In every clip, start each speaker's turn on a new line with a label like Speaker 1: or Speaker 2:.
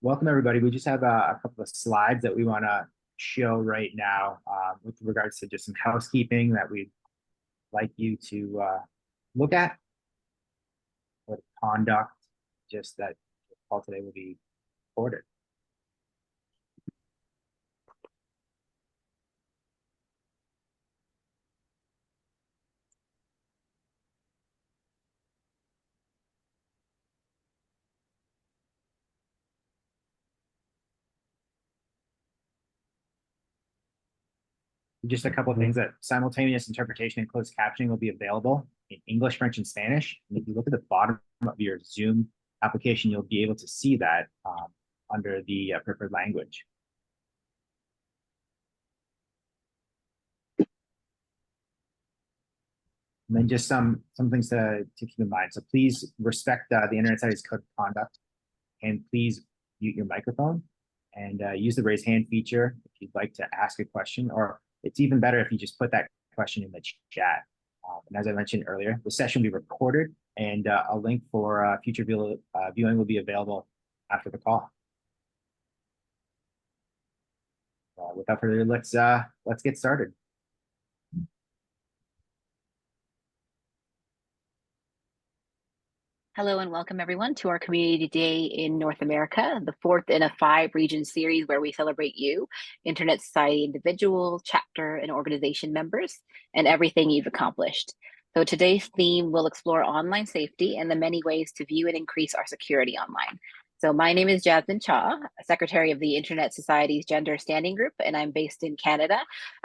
Speaker 1: Welcome, everybody. We just have a couple of slides that we want to show right now with regards to just some housekeeping that we'd like you to look at, or conduct, just that the call today will be recorded. Just a couple of things that simultaneous interpretation and closed captioning will be available in English, French, and Spanish. And if you look at the bottom of your Zoom application, you'll be able to see that under the preferred language. And then just some things to keep in mind. So please respect the Internet Society's code of conduct, and please mute your microphone and use the raise hand feature if you'd like to ask a question, or it's even better if you just put that question in the chat. And as I mentioned earlier, the session will be recorded, and a link for future viewing will be available after the call. Without further ado, let's get started.
Speaker 2: Hello and welcome everyone to our Community Day in North America, the fourth in a 5-region series where we celebrate you, Internet Society individual, chapter, and organization members, and everything you've accomplished. So today's theme will explore online safety and the many ways to view and increase our security online. So my name is Jasmine Cha, Secretary of the Internet Society's Gender Standing Group, and I'm based in Canada,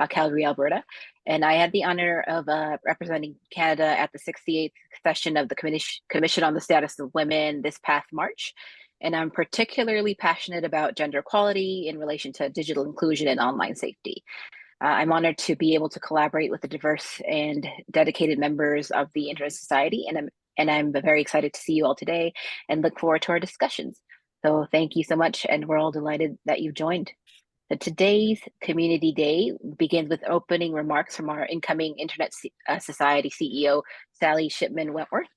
Speaker 2: Calgary, Alberta. And I had the honor of representing Canada at the 68th session of the Commission on the Status of Women this past March. And I'm particularly passionate about gender equality in relation to digital inclusion and online safety. I'm honored to be able to collaborate with the diverse and dedicated members of the Internet Society, and I'm very excited to see you all today and look forward to our discussions. So thank you so much, and we're all delighted that you've joined. So today's Community Day begins with opening remarks from our incoming Internet Society CEO, Sally Shipman Wentworth.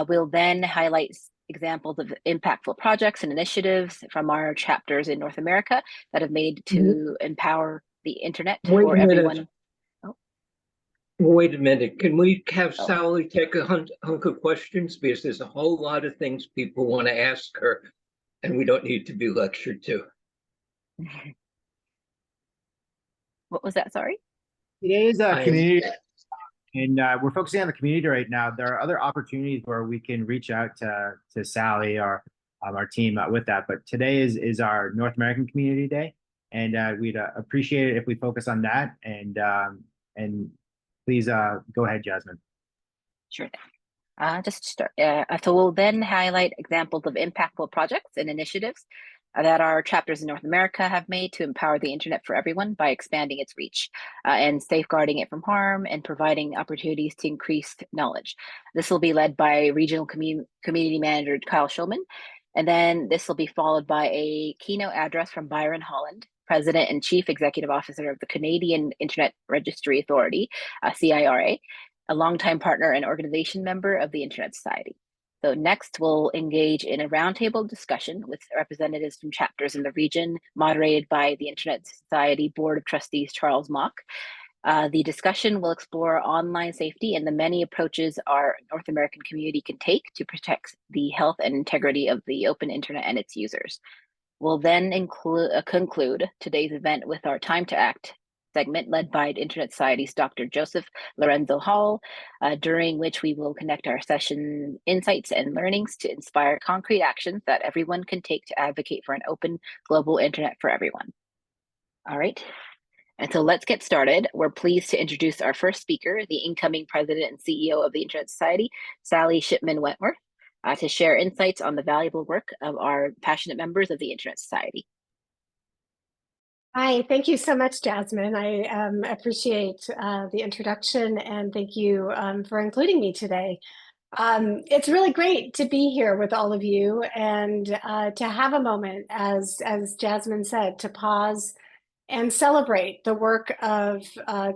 Speaker 2: We'll then highlight examples of impactful projects and initiatives from our chapters in North America that have made to empower the internet for everyone.
Speaker 3: Wait a minute. Can we have Sally take a hunk of questions? Because there's a whole lot of things people want to ask her, and we don't need to be lectured to.
Speaker 2: What was that? Sorry?
Speaker 1: Today's community, and we're focusing on the community right now. There are other opportunities where we can reach out to Sally or our team with that. But today is our North American Community Day, and we'd appreciate it if we focus on that. And please go ahead, Jasmine.
Speaker 2: Sure. Just to start. So we'll then highlight examples of impactful projects and initiatives that our chapters in North America have made to empower the internet for everyone by expanding its reach and safeguarding it from harm and providing opportunities to increase knowledge. This will be led by Regional Community Manager Kyle Schulman, and then this will be followed by a keynote address from Byron Holland, President and Chief Executive Officer of the Canadian Internet Registry Authority, CIRA, a longtime partner and organization member of the Internet Society. So next, we'll engage in a roundtable discussion with representatives from chapters in the region, moderated by the Internet Society Board of Trustees, Charles Mock. The discussion will explore online safety and the many approaches our North American community can take to protect the health and integrity of the open internet and its users. We'll then conclude today's event with our Time to Act segment led by Internet Society's Dr. Joseph Lorenzo Hall, during which we will connect our session insights and learnings to inspire concrete actions that everyone can take to advocate for an open global internet for everyone. All right. And so let's get started. We're pleased to introduce our first speaker, the incoming president and CEO of the Internet Society, Sally Shipman Wentworth. to share insights on the valuable work of our passionate members of the Internet Society.
Speaker 4: Hi, thank you so much, Jasmine. I appreciate the introduction, and thank you for including me today. It's really great to be here with all of you and to have a moment, as Jasmine said, to pause and celebrate the work of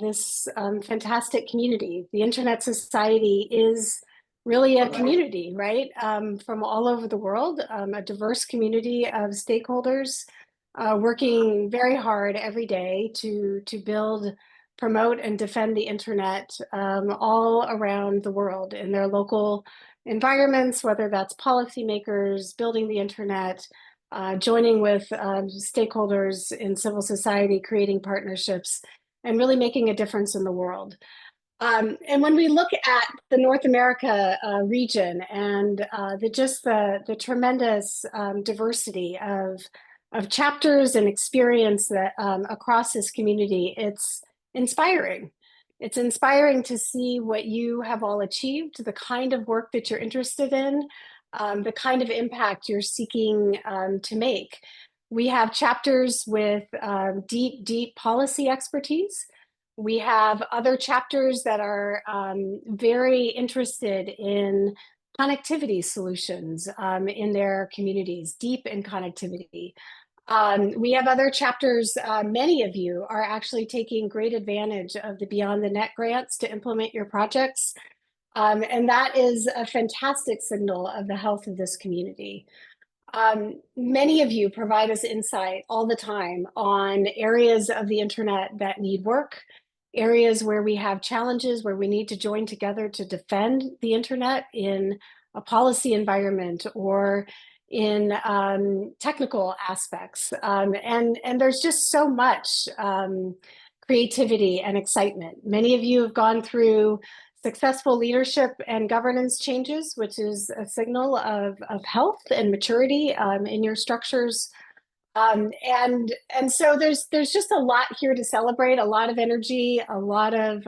Speaker 4: this fantastic community. The Internet Society is really a community, right? From all over the world, a diverse community of stakeholders working very hard every day to build, promote, and defend the internet all around the world in their local environments, whether that's policymakers, building the internet, joining with stakeholders in civil society, creating partnerships, and really making a difference in the world. And when we look at the North America region and the tremendous diversity of chapters and experience that across this community, it's inspiring. It's inspiring to see what you have all achieved, the kind of work that you're interested in, the kind of impact you're seeking to make. We have chapters with deep policy expertise. We have other chapters that are very interested in connectivity solutions in their communities, deep in connectivity. We have other chapters, many of you are actually taking great advantage of the Beyond the Net grants to implement your projects. And that is a fantastic signal of the health of this community. Many of you provide us insight all the time on areas of the internet that need work, areas where we have challenges, where we need to join together to defend the internet in a policy environment or in technical aspects. And there's just so much creativity and excitement. Many of you have gone through successful leadership and governance changes, which is a signal of health and maturity in your structures. And so there's just a lot here to celebrate, a lot of energy, a lot of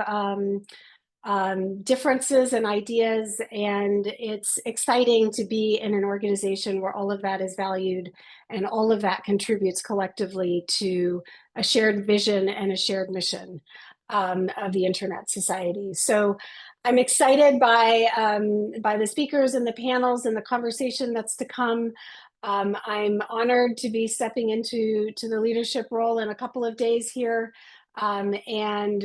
Speaker 4: differences and ideas, and it's exciting to be in an organization where all of that is valued and all of that contributes collectively to a shared vision and a shared mission of the Internet Society. So I'm excited by the speakers and the panels and the conversation that's to come. I'm honored to be stepping into the leadership role in a couple of days here, and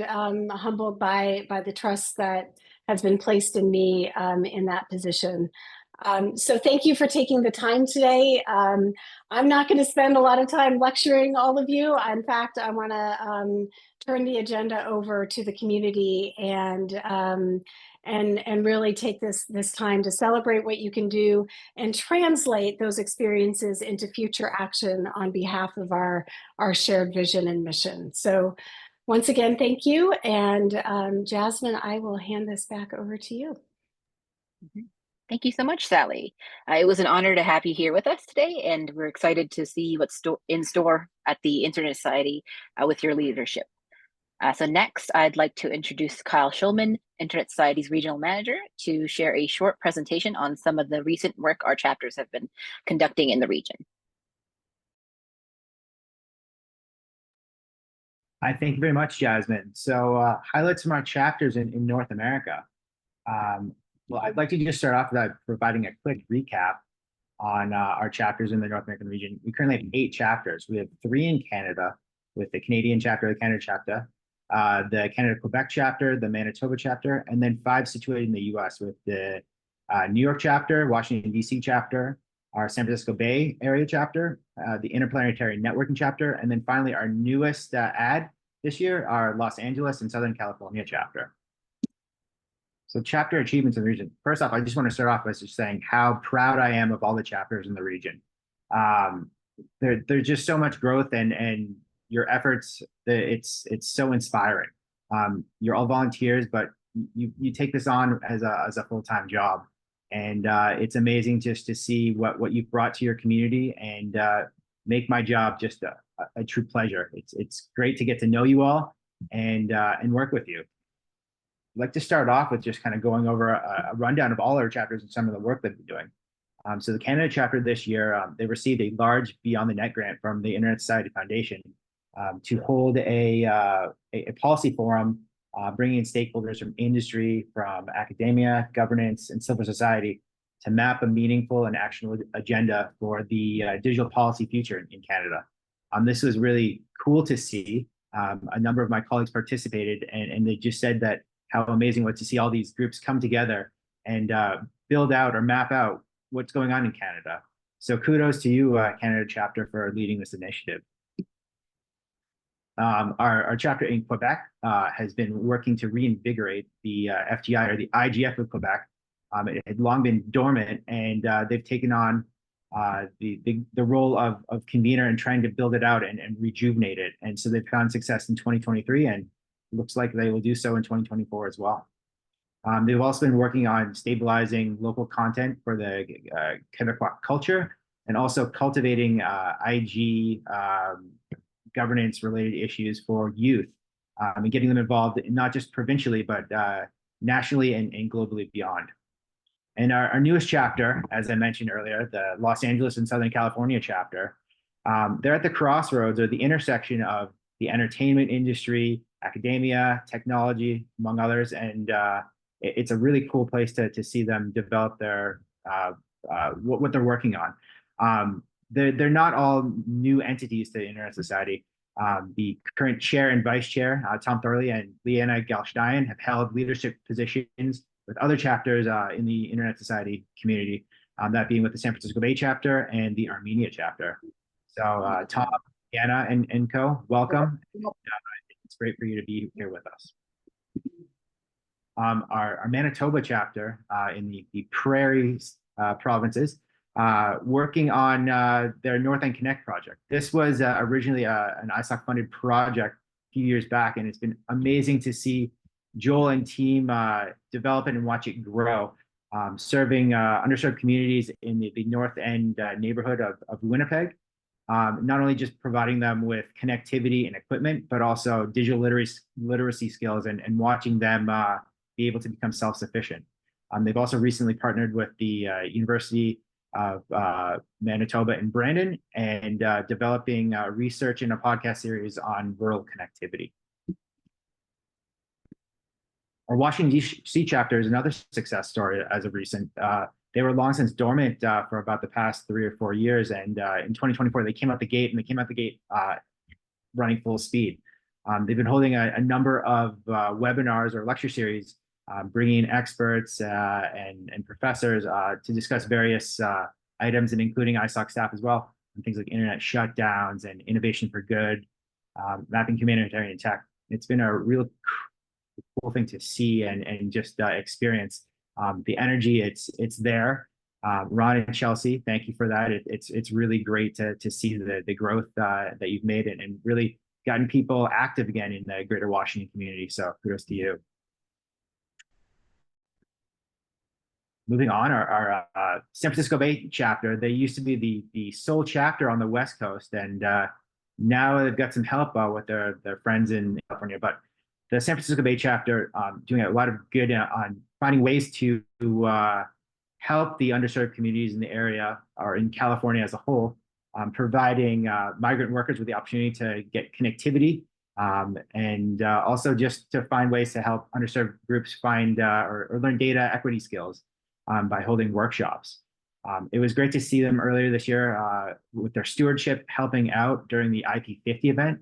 Speaker 4: humbled by the trust that has been placed in me in that position. So thank you for taking the time today. I'm not going to spend a lot of time lecturing all of you. In fact, I want to turn the agenda over to the community and really take this time to celebrate what you can do and translate those experiences into future action on behalf of our shared vision and mission. So once again, thank you. And Jasmine, I will hand this back over to you.
Speaker 2: Thank you so much, Sally. It was an honor to have you here with us today, and we're excited to see what's in store at the Internet Society with your leadership. So next, I'd like to introduce Kyle Schulman, Internet Society's Regional Manager, to share a short presentation on some of the recent work our chapters have been conducting in the region.
Speaker 1: Hi, thank you very much, Jasmine. So highlights from our chapters in North America. Well, I'd like to just start off by providing a quick recap on our chapters in the North American region. We currently have 8 chapters. We have 3 in Canada with the Canadian chapter, the Canada chapter, the Canada-Quebec chapter, the Manitoba chapter, and then 5 situated in the US with the New York chapter, Washington, DC chapter, our San Francisco Bay Area chapter, the Interplanetary Networking chapter, and then finally our newest add this year, our Los Angeles and Southern California chapter. So chapter achievements in the region. First off, I just want to start off by just saying how proud I am of all the chapters in the region. There's just so much growth and your efforts, it's so inspiring. You're all volunteers, but you take this on as a full-time job. And it's amazing just to see what you've brought to your community and make my job just a true pleasure. It's great to get to know you all and work with you. I'd like to start off with just kind of going over a rundown of all our chapters and some of the work that we're doing. So the Canada chapter this year, they received a large Beyond the Net grant from the Internet Society Foundation to hold a policy forum, bringing in stakeholders from industry, from academia, governance, and civil society to map a meaningful and actionable agenda for the digital policy future in Canada. This was really cool to see. A number of my colleagues participated, and they just said that how amazing it was to see all these groups come together and build out or map out what's going on in Canada. So kudos to you, Canada chapter, for leading this initiative. Our chapter in Quebec has been working to reinvigorate the FGI, or the IGF of Quebec. It had long been dormant, and they've taken on the role of convener and trying to build it out and rejuvenate it. And so they've found success in 2023, and looks like they will do so in 2024 as well. They've also been working on stabilizing local content for the Quebecois culture, and also cultivating IG governance related issues for youth, and getting them involved not just provincially, but nationally and globally beyond. And our newest chapter, as I mentioned earlier, the Los Angeles and Southern California chapter, they're at the crossroads, or the intersection of the entertainment industry, academia, technology, among others. And it's a really cool place to see them develop their what they're working on. They're not all new entities to the Internet Society. The current chair and vice chair, Tom Thorley and Leanna Galstein, have held leadership positions with other chapters in the Internet Society community, that being with the San Francisco Bay chapter and the Armenia chapter. So Tom, Anna, and co, welcome. It's great for you to be here with us. Our Manitoba chapter in the Prairie provinces, working on their North End Connect project. This was originally an ISOC funded project a few years back, and it's been amazing to see Joel and team develop it and watch it grow, serving underserved communities in the North End neighborhood of Winnipeg. Not only just providing them with connectivity and equipment, but also digital literacy skills, and watching them be able to become self-sufficient. They've also recently partnered with the University of Manitoba in Brandon, and developing research in a podcast series on rural connectivity. Our Washington, D.C. chapter is another success story as of recent. They were long since dormant for about the past 3 or 4 years, and in 2024 they came out the gate, running full speed. They've been holding a number of webinars or lecture series, bringing in experts and professors to discuss various items, and including ISOC staff as well, and things like internet shutdowns and innovation for good, mapping humanitarian tech. It's been a real cool thing to see and just experience. The energy, it's there. Ron and Chelsea, thank you for that. It's really great to see the growth that you've made, and really gotten people active again in the greater Washington community. So kudos to you. Moving on, our San Francisco Bay chapter, they used to be the sole chapter on the West Coast, and now they've got some help with their friends in California. But the San Francisco Bay chapter doing a lot of good on finding ways to help the underserved communities in the area, or in California as a whole, providing migrant workers with the opportunity to get connectivity, and also just to find ways to help underserved groups find or learn data equity skills by holding workshops. It was great to see them earlier this year with their stewardship, helping out during the IP50 event.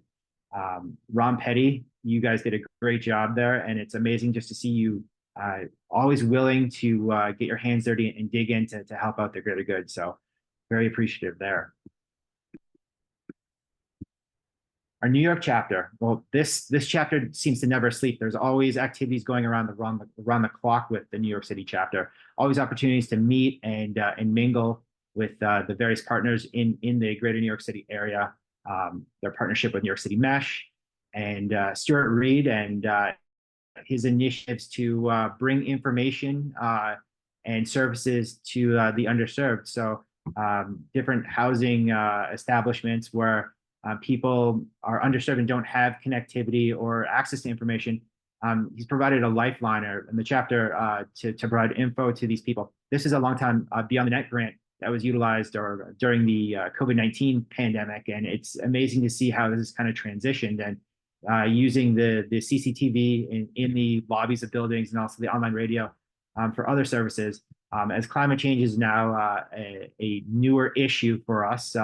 Speaker 1: Ron Petty, you guys did a great job there, and it's amazing just to see you always willing to get your hands dirty and dig in to help out the greater good. So very appreciative there. Our New York chapter, well, this chapter seems to never sleep. There's always activities going around the clock with the New York City chapter. Always opportunities to meet and mingle with the various partners in the greater New York City area. Their partnership with New York City Mesh, and Stuart Reed and his initiatives to bring information and services to the underserved. So different housing establishments where people are underserved and don't have connectivity or access to information. He's provided a lifeline in the chapter to provide info to these people. This is a long time Beyond the Net grant that was utilized or during the COVID-19 pandemic. And it's amazing to see how this has kind of transitioned, and using the CCTV in the lobbies of buildings and also the online radio for other services. As climate change is now a newer issue for us,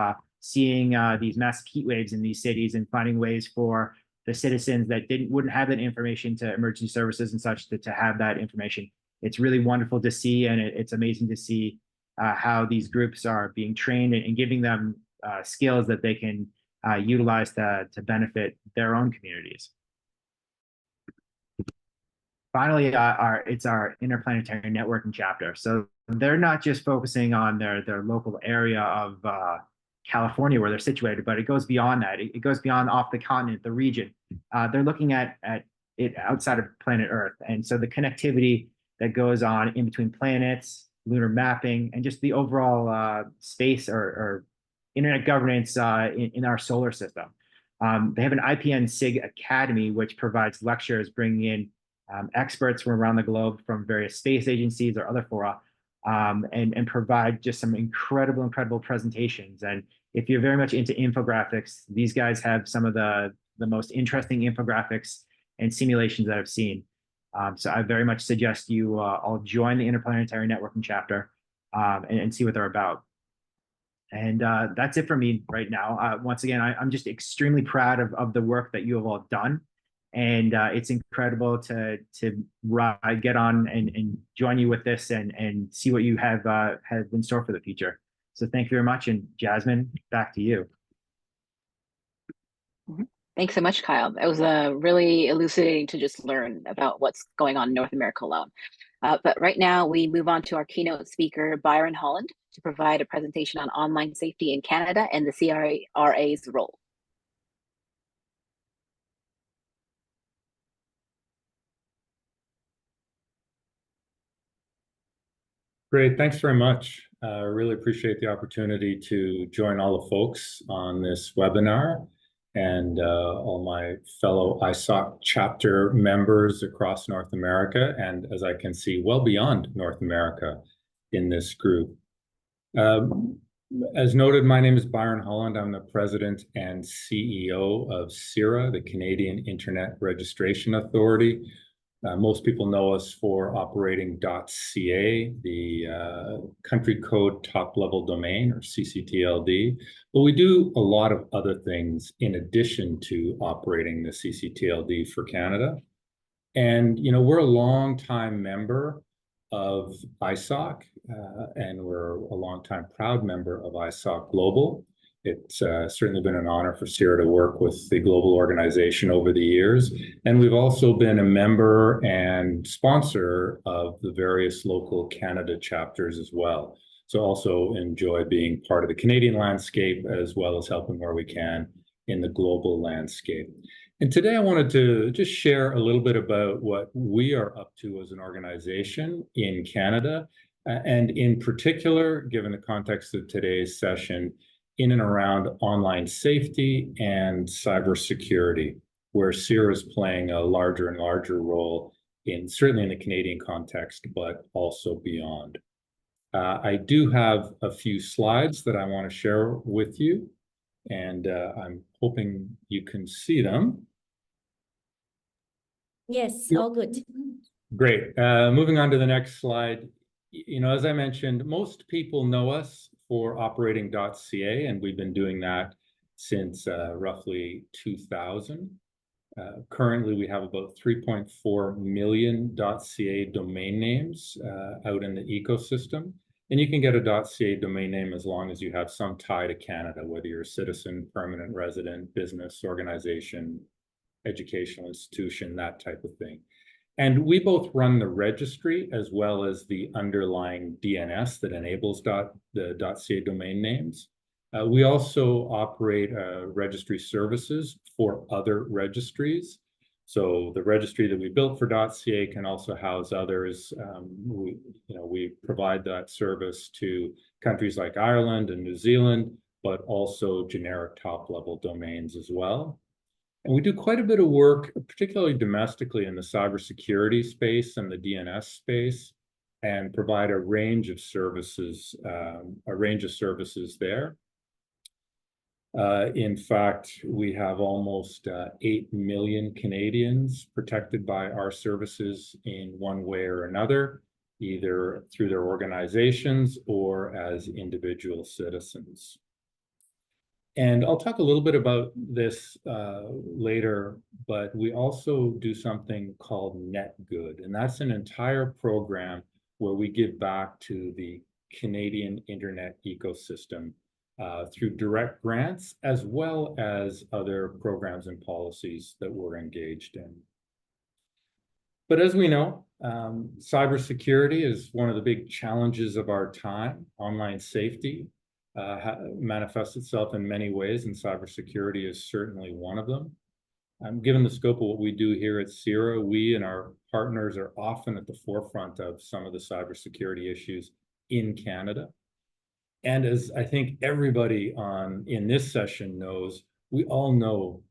Speaker 1: seeing these massive heat waves in these cities and finding ways for the citizens that wouldn't have that information to emergency services and such to have that information. It's really wonderful to see, and it's amazing to see how these groups are being trained and giving them skills that they can utilize to benefit their own communities. Finally, it's our interplanetary networking chapter. So they're not just focusing on their local area of California where they're situated, but it goes beyond that. It goes beyond off the continent, the region. They're looking at it outside of planet Earth. And so the connectivity that goes on in between planets, lunar mapping, and just the overall space or internet governance in our solar system. They have an IPN SIG Academy, which provides lectures bringing in experts from around the globe from various space agencies or other fora, and provide just some incredible presentations. And if you're very much into infographics, these guys have some of the most interesting infographics and simulations that I've seen. So I very much suggest you all join the Interplanetary Networking chapter and see what they're about. And that's it for me right now. Once again, I'm just extremely proud of the work that you have all done. And it's incredible to get on and join you with this and see what you have in store for the future. So thank you very much. And Jasmine, back to you.
Speaker 2: Thanks so much, Kyle. That was really elucidating to just learn about what's going on in North America alone. But right now we move on to our keynote speaker, Byron Holland, to provide a presentation on online safety in Canada and the CRA's role.
Speaker 5: Great, thanks very much. I really appreciate the opportunity to join all the folks on this webinar and all my fellow ISOC chapter members across North America, and as I can see, well beyond North America in this group. As noted, my name is Byron Holland. I'm the president and CEO of CIRA, the Canadian Internet Registration Authority. Most people know us for operating .ca, the country code top-level domain, or CCTLD. But we do a lot of other things in addition to operating the CCTLD for Canada. And, you know, we're a long-time member of ISOC, and we're a long-time proud member of ISOC Global. It's certainly been an honor for CIRA to work with the global organization over the years. And we've also been a member and sponsor of the various local Canada chapters as well. So also enjoy being part of the Canadian landscape as well as helping where we can in the global landscape. And today I wanted to just share a little bit about what we are up to as an organization in Canada, and in particular, given the context of today's session, in and around online safety and cybersecurity, where CIRA is playing a larger and larger role certainly in the Canadian context, but also beyond. I do have a few slides that I want to share with you, and I'm hoping you can see them.
Speaker 6: Yes, all good.
Speaker 5: Great. Moving on to the next slide. You know, as I mentioned, most people know us for operating .ca, and we've been doing that since roughly 2000. Currently, we have about 3.4 million .ca domain names out in the ecosystem. And you can get a .ca domain name as long as you have some tie to Canada, whether you're a citizen, permanent resident, business, organization, educational institution, that type of thing. And we both run the registry as well as the underlying DNS that enables the .ca domain names. We also operate registry services for other registries. So the registry that we built for .ca can also house others. We provide that service to countries like Ireland and New Zealand, but also generic top-level domains as well. And we do quite a bit of work, particularly domestically in the cybersecurity space and the DNS space. and provide a range of services there. In fact, we have almost 8 million Canadians protected by our services in one way or another, either through their organizations or as individual citizens. And I'll talk a little bit about this later, but we also do something called Net Good, and that's an entire program where we give back to the Canadian internet ecosystem through direct grants, as well as other programs and policies that we're engaged in. But as we know, cybersecurity is one of the big challenges of our time. Online safety manifests itself in many ways, and cybersecurity is certainly one of them. Given the scope of what we do here at CIRA, we and our partners are often at the forefront of some of the cybersecurity issues in Canada. And as I think everybody in this session knows, we all know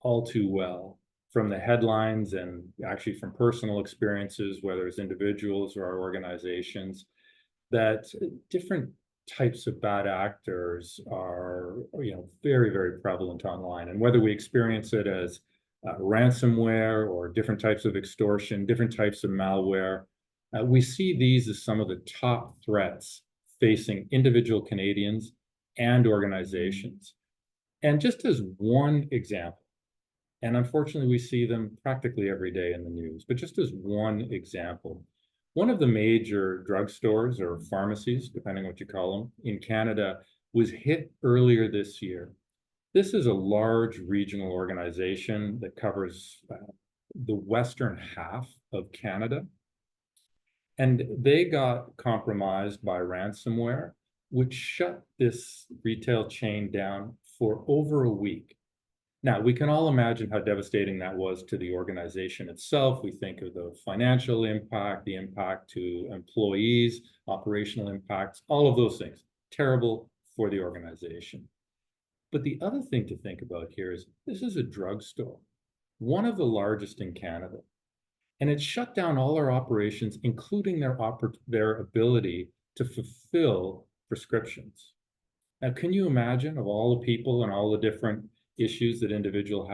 Speaker 5: all too well from the headlines and actually from personal experiences, whether it's individuals or our organizations, that different types of bad actors are, very, very prevalent online. And whether we experience it as ransomware or different types of extortion, different types of malware, we see these as some of the top threats facing individual Canadians and organizations. And just as one example, and unfortunately we see them practically every day in the news, but just as one example, one of the major drugstores or pharmacies, depending on what you call them, in Canada was hit earlier this year. This is a large regional organization that covers the western half of Canada. And they got compromised by ransomware, which shut this retail chain down for over a week. Now, we can all imagine how devastating that was to the organization itself. We think of the financial impact, the impact to employees, operational impacts, all of those things. Terrible for the organization. But the other thing to think about here is this is a drugstore, one of the largest in Canada. And it shut down all our operations, including their ability to fulfill prescriptions. Now, can you imagine, of all the people and all the different issues that individuals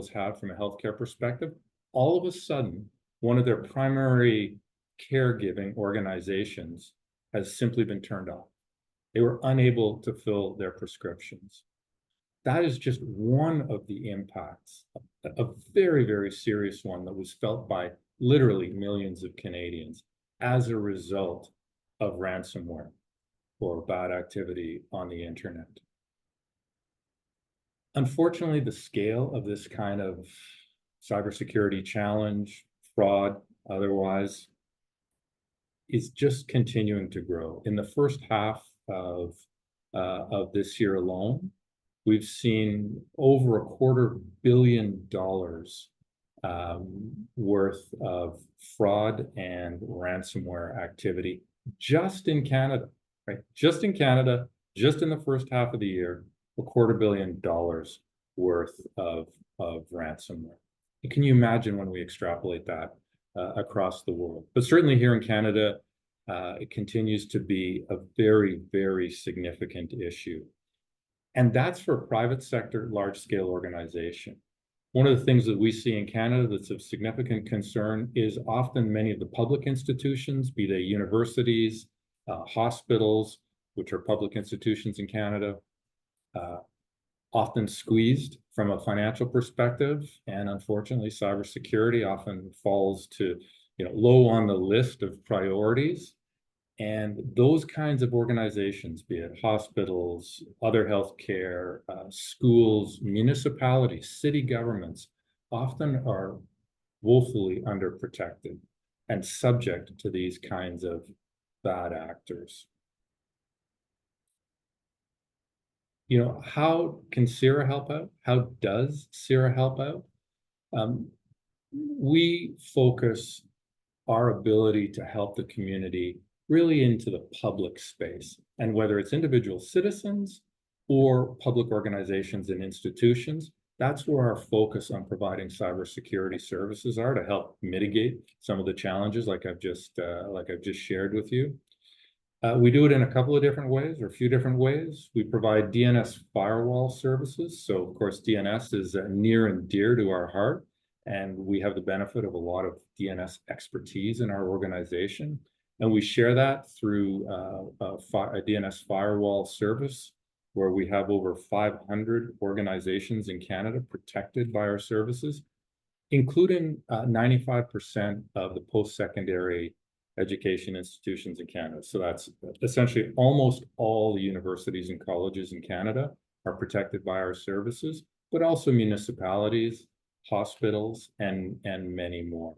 Speaker 5: have from a healthcare perspective, all of a sudden, one of their primary caregiving organizations has simply been turned off. They were unable to fill their prescriptions. That is just one of the impacts, a very, very serious one that was felt by literally millions of Canadians as a result of ransomware or bad activity on the internet. Unfortunately, the scale of this kind of cybersecurity challenge, fraud, otherwise, is just continuing to grow. In the first half of this year alone, we've seen over $250 million worth of fraud and ransomware activity just in Canada, right? Just in Canada, just in the first half of the year, $250 million worth of ransomware. And can you imagine when we extrapolate that across the world? But certainly here in Canada, it continues to be a very, very significant issue. And that's for a private sector, large-scale organization. One of the things that we see in Canada that's of significant concern is often many of the public institutions, be they universities, hospitals, which are public institutions in Canada, often squeezed from a financial perspective. And unfortunately, cybersecurity often falls to, low on the list of priorities. And those kinds of organizations, be it hospitals, other healthcare, schools, municipalities, city governments, often are woefully underprotected and subject to these kinds of bad actors. How can CIRA help out? How does CIRA help out? We focus our ability to help the community really into the public space. And whether it's individual citizens or public organizations and institutions, That's where our focus on providing cybersecurity services are to help mitigate some of the challenges like I've just shared with you. We do it in a couple of different ways, or a few different ways. We provide DNS firewall services. So of course, DNS is near and dear to our heart, and we have the benefit of a lot of DNS expertise in our organization. And we share that through a DNS firewall service, where we have over 500 organizations in Canada protected by our services, including 95% of the post-secondary education institutions in Canada. So that's essentially almost all the universities and colleges in Canada are protected by our services, but also municipalities, hospitals, and many more.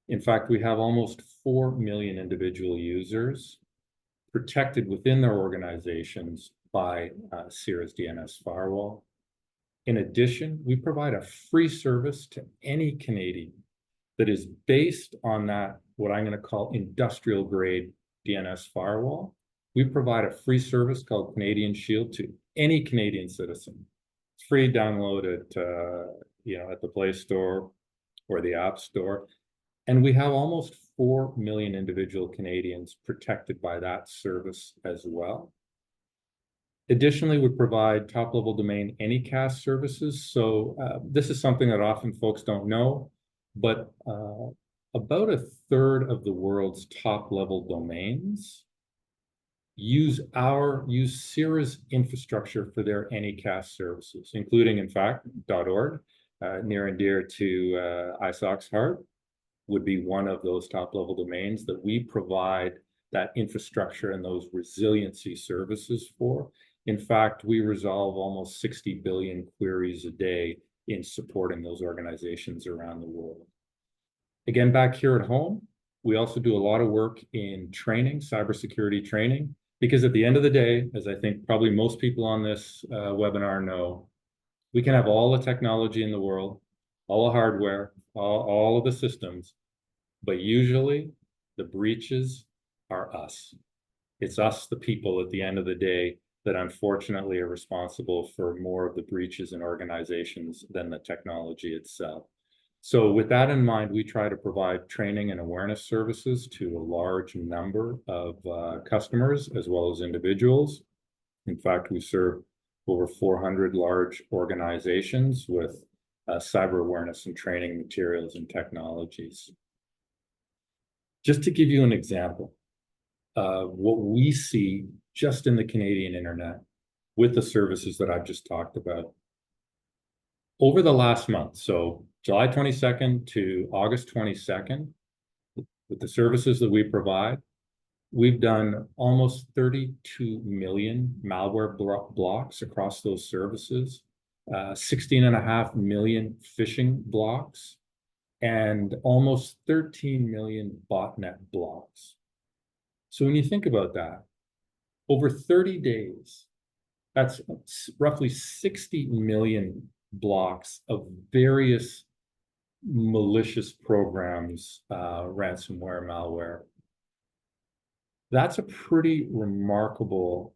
Speaker 5: In fact, we have almost 4 million individual users protected within their organizations by CIRA's DNS firewall. In addition, we provide a free service to any Canadian that is based on that, what I'm going to call industrial grade DNS firewall. We provide a free service called Canadian Shield to any Canadian citizen. It's free, download it, at the Play Store or the App Store. And we have almost 4 million individual Canadians protected by that service as well. Additionally, we provide top-level domain Anycast services. So this is something that often folks don't know, but about a third of the world's top-level domains use CIRA's infrastructure for their Anycast services, including, in fact, .org, near and dear to ISOC's heart, would be one of those top-level domains that we provide that infrastructure and those resiliency services for. In fact, we resolve almost 60 billion queries a day in supporting those organizations around the world. Again, back here at home, we also do a lot of work in training, cybersecurity training, because at the end of the day, as I think probably most people on this webinar know, we can have all the technology in the world, all the hardware, all of the systems, but usually the breaches are us. It's us, the people, at the end of the day, that unfortunately are responsible for more of the breaches in organizations than the technology itself. So with that in mind, we try to provide training and awareness services to a large number of customers as well as individuals. In fact, we serve over 400 large organizations with cyber awareness and training materials and technologies. Just to give you an example of what we see just in the Canadian internet with the services that I've just talked about. Over the last month, so July 22nd to August 22nd, with the services that we provide, we've done almost 32 million malware blocks across those services, 16.5 million phishing blocks, and almost 13 million botnet blocks. So when you think about that, over 30 days, that's roughly 60 million blocks of various malicious programs, ransomware, malware. That's a pretty remarkable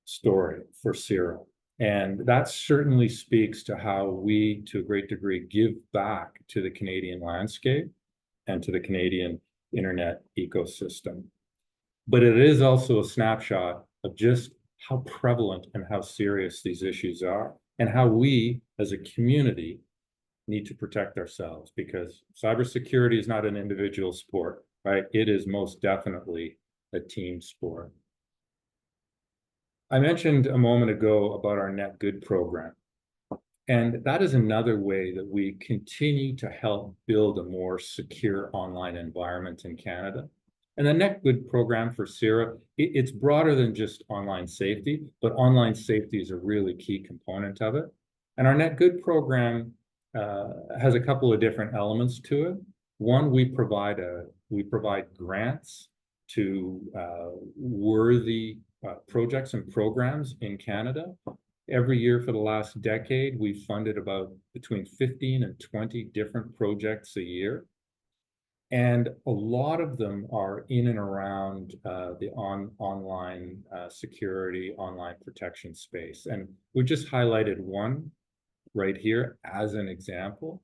Speaker 5: story for CIRA. And that certainly speaks to how we, to a great degree, give back to the Canadian landscape and to the Canadian internet ecosystem. But it is also a snapshot of just how prevalent and how serious these issues are, and how we as a community need to protect ourselves, because cybersecurity is not an individual sport, right? It is most definitely a team sport. I mentioned a moment ago about our Net Good program, and that is another way that we continue to help build a more secure online environment in Canada. And the Net Good program for CIRA, it's broader than just online safety, but online safety is a really key component of it. And our Net Good program has a couple of different elements to it. One, we provide grants to worthy projects and programs in Canada. Every year for the last decade, we've funded about between 15 and 20 different projects a year. And a lot of them are in and around the online security, online protection space. And we just highlighted one right here as an example.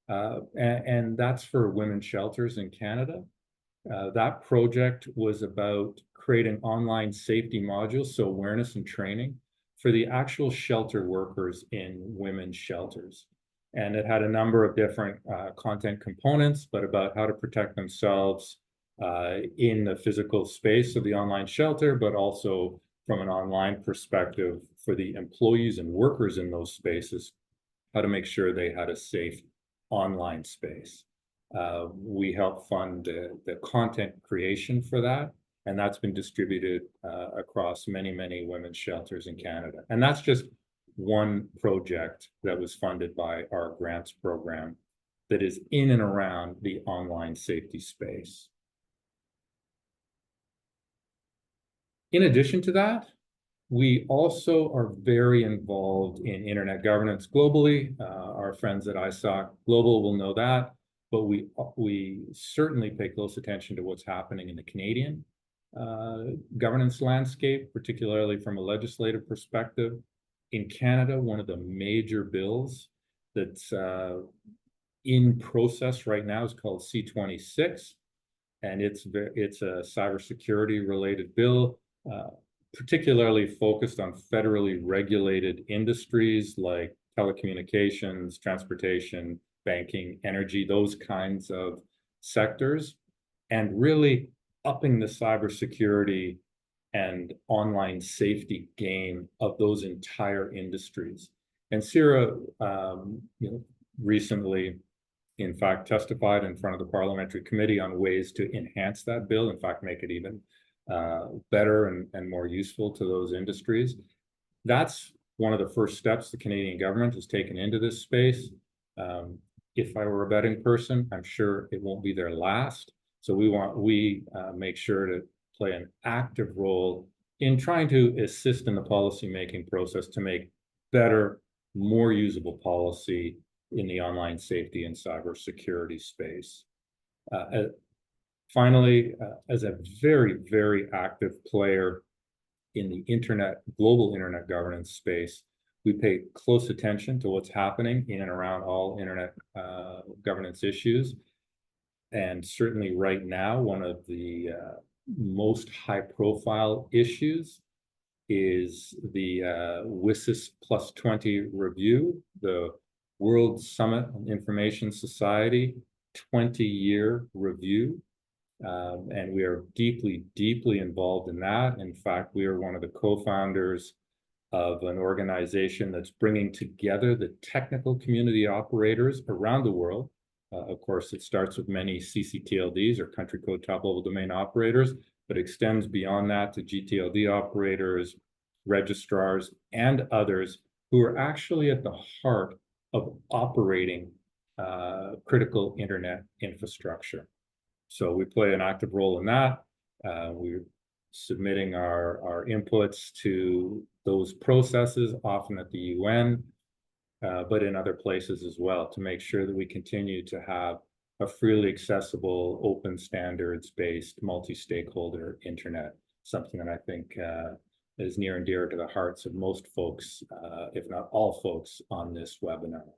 Speaker 5: And that's for women's shelters in Canada. That project was about creating online safety modules, so awareness and training for the actual shelter workers in women's shelters. And it had a number of different content components, but about how to protect themselves in the physical space of the online shelter, but also from an online perspective for the employees and workers in those spaces, how to make sure they had a safe online space. We helped fund the content creation for that, and that's been distributed across many, many women's shelters in Canada. And that's just one project that was funded by our grants program that is in and around the online safety space. In addition to that, we also are very involved in internet governance globally. Our friends at ISOC Global will know that, but we certainly pay close attention to what's happening in the Canadian governance landscape, particularly from a legislative perspective. In Canada, one of the major bills that's in process right now is called C-26, and it's a cybersecurity related bill, particularly focused on federally regulated industries like telecommunications, transportation, banking, energy, those kinds of sectors, and really upping the cybersecurity and online safety game of those entire industries. And CIRA, recently, in fact, testified in front of the parliamentary committee on ways to enhance that bill, in fact, make it even better and more useful to those industries. That's one of the first steps the Canadian government has taken into this space. If I were a betting person, I'm sure it won't be their last. So we make sure to play an active role in trying to assist in the policy-making process to make better, more usable policy in the online safety and cybersecurity space. Finally, as a very, very active player in the global internet governance space, we pay close attention to what's happening in and around all internet governance issues. And certainly right now, one of the most high-profile issues is the WSIS Plus 20 review, the World Summit on Information Society 20-year review. And we are deeply, deeply involved in that. In fact, we are one of the co-founders of an organization that's bringing together the technical community operators around the world. Of course, it starts with many CCTLDs or country code top-level domain operators, but extends beyond that to GTLD operators, registrars, and others who are actually at the heart of operating critical internet infrastructure. So we play an active role in that. We're submitting our inputs to those processes, often at the UN, but in other places as well, to make sure that we continue to have a freely accessible, open standards-based, multi-stakeholder internet, something that I think is near and dear to the hearts of most folks, if not all folks, on this webinar.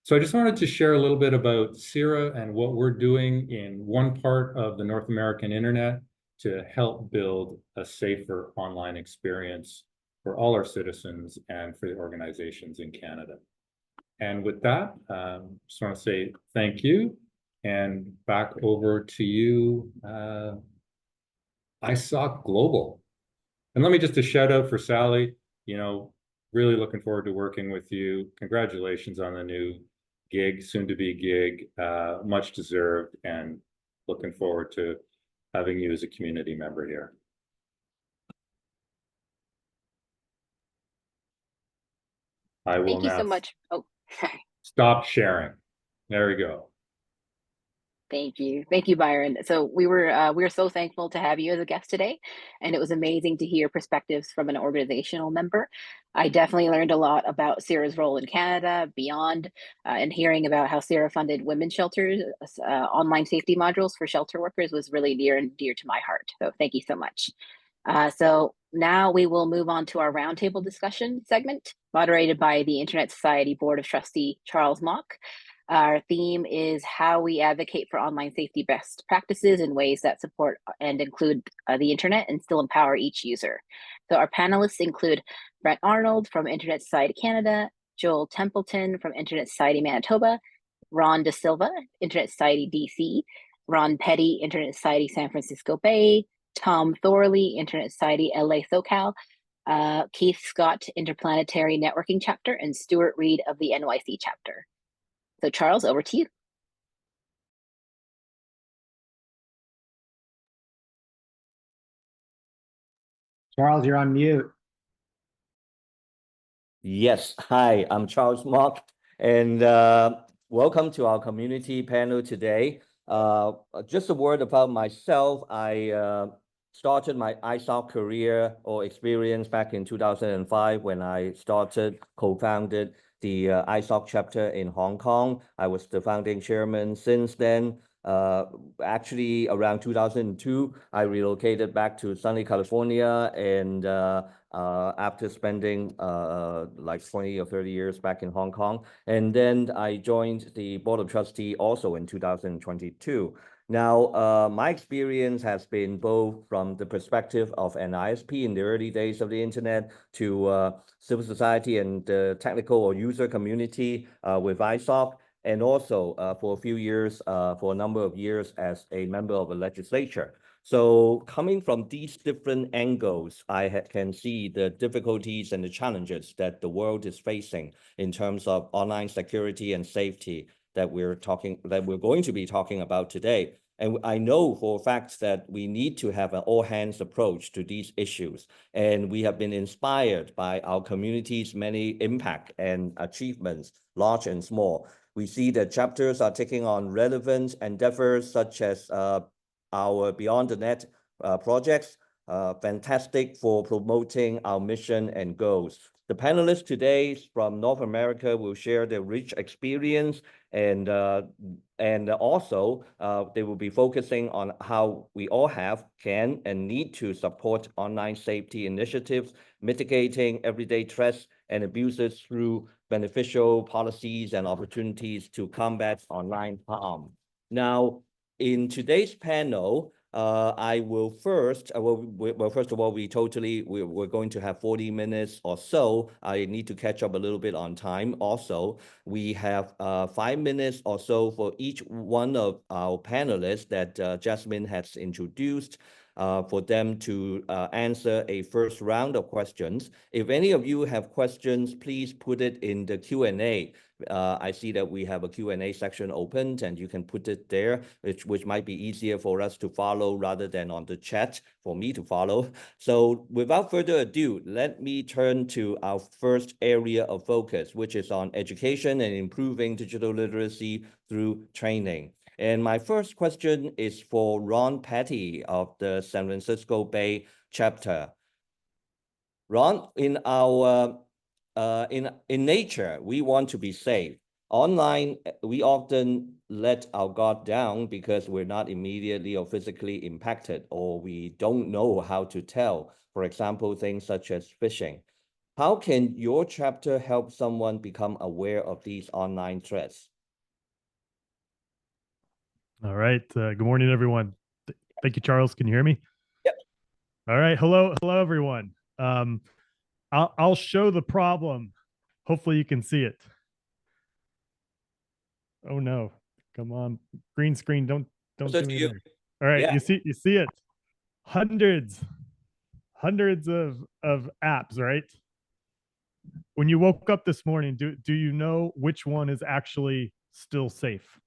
Speaker 5: So I just wanted to share a little bit about CIRA and what we're doing in one part of the North American internet to help build a safer online experience for all our citizens and for the organizations in Canada. And with that, just want to say thank you, and back over to you, ISOC Global. And let me just a shout out for Sally, really looking forward to working with you. Congratulations on the new gig, soon to be gig, much deserved, and looking forward to having you as a community member here. I will
Speaker 2: Thank you
Speaker 5: now
Speaker 2: so much. Oh,
Speaker 5: stop sharing. There we go.
Speaker 2: Thank you, Byron. So we're so thankful to have you as a guest today, and it was amazing to hear perspectives from an organizational member. I definitely learned a lot about CIRA's role in Canada, beyond, and hearing about how CIRA funded women's shelters, online safety modules for shelter workers was really near and dear to my heart. So thank you so much. So now we will move on to our roundtable discussion segment, moderated by the Internet Society Board of Trustee Charles Mock. Our theme is how we advocate for online safety best practices in ways that support and include the internet and still empower each user. So our panelists include Brent Arnold from Internet Society Canada, Joel Templeton from Internet Society Manitoba, Ron De Silva, Internet Society DC, Ron Petty, Internet Society San Francisco Bay, Tom Thorley, Internet Society LA SoCal, Keith Scott, Interplanetary Networking Chapter, and Stuart Reed of the NYC Chapter. So Charles, over to you.
Speaker 1: Charles, you're on mute.
Speaker 6: Yes, hi, I'm Charles Mock, and welcome to our community panel today. Just a word about myself. I started my ISOC career or experience back in 2005 when I co-founded the ISOC chapter in Hong Kong. I was the founding chairman since then. Actually, around 2002, I relocated back to sunny California, and after spending like 20 or 30 years back in Hong Kong. And then I joined the Board of Trustees also in 2022. Now, my experience has been both from the perspective of an ISP in the early days of the internet to civil society and the technical or user community with ISOC, and also for a few years, for a number of years as a member of a legislature. So coming from these different angles, I can see the difficulties and the challenges that the world is facing in terms of online security and safety that we're going to be talking about today. And I know for a fact that we need to have an all-hands approach to these issues. And we have been inspired by our community's many impact and achievements, large and small. We see that chapters are taking on relevant endeavors such as our Beyond the Net projects, fantastic for promoting our mission and goals. The panelists today from North America will share their rich experience, and also they will be focusing on how we all can and need to support online safety initiatives, mitigating everyday threats and abuses through beneficial policies and opportunities to combat online harm. Now, in today's panel, I will first, first of all, we're going to have 40 minutes or so. I need to catch up a little bit on time. Also, we have 5 minutes or so for each one of our panelists that Jasmine has introduced, for them to answer a first round of questions. If any of you have questions, please put it in the Q&A. I see that we have a Q&A section opened, and you can put it there, which might be easier for us to follow rather than on the chat for me to follow. So without further ado, let me turn to our first area of focus, which is on education and improving digital literacy through training. And my first question is for Ron Petty of the San Francisco Bay chapter. Ron, in our in nature, we want to be safe. Online, we often let our guard down because we're not immediately or physically impacted, or we don't know how to tell. For example, things such as phishing. How can your chapter help someone become aware of these online threats?
Speaker 7: All right. Good morning, everyone. Thank you, Charles. Can you hear me?
Speaker 6: Yep.
Speaker 7: All right. Hello, everyone. I'll show the problem. Hopefully, you can see it. Oh no! Come on, green screen. Don't do me there. All right. Yeah. You see it. Hundreds of apps. Right. When you woke up this morning, do you know which one is actually still safe?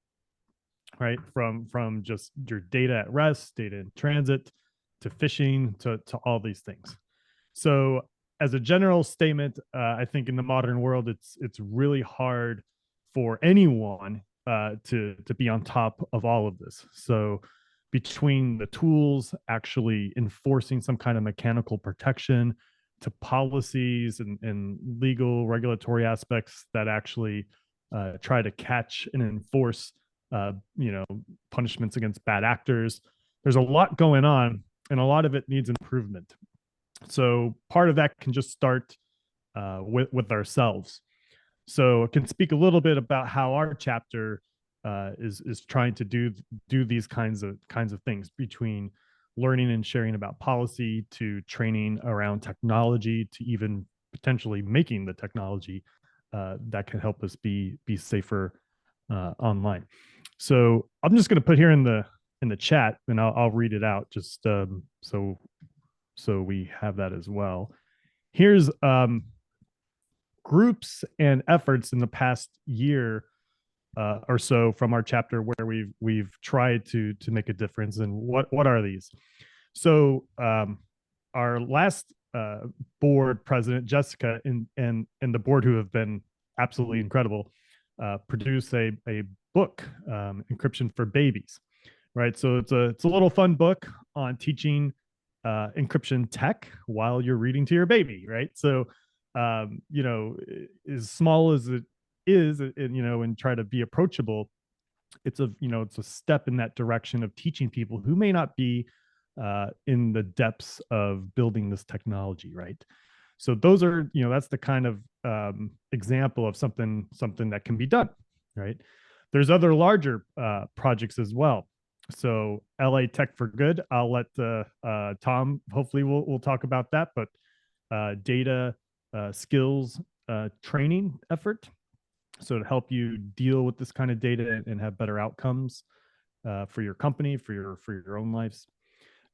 Speaker 7: Right, from just your data at rest, data in transit, to phishing, to all these things. So as a general statement, I think in the modern world, it's really hard for anyone to be on top of all of this. So between the tools actually enforcing some kind of mechanical protection, to policies and legal regulatory aspects that actually try to catch and enforce punishments against bad actors. There's a lot going on, and a lot of it needs improvement. So part of that can just start with ourselves. So I can speak a little bit about how our chapter is trying to do these kinds of things, between learning and sharing about policy, to training around technology, to even potentially making the technology that can help us be safer online. So I'm just going to put here in the chat, and I'll read it out, just so we have that as well. Here's groups and efforts in the past year or so from our chapter where we've tried to make a difference. And what are these? So our last board president, Jessica, and the board, who have been absolutely incredible, produce a book, Encryption for Babies, right? So it's a little fun book on teaching encryption tech while you're reading to your baby, right? So you know, as small as it is, and you know, and try to be approachable, it's a step in that direction of teaching people who may not be in the depths of building this technology, right? So those are, that's the kind of example of something that can be done, right? There's other larger projects as well. So LA Tech for Good, I'll let Tom, hopefully we'll talk about that, but data skills training effort. So to help you deal with this kind of data and have better outcomes for your company, for your own lives.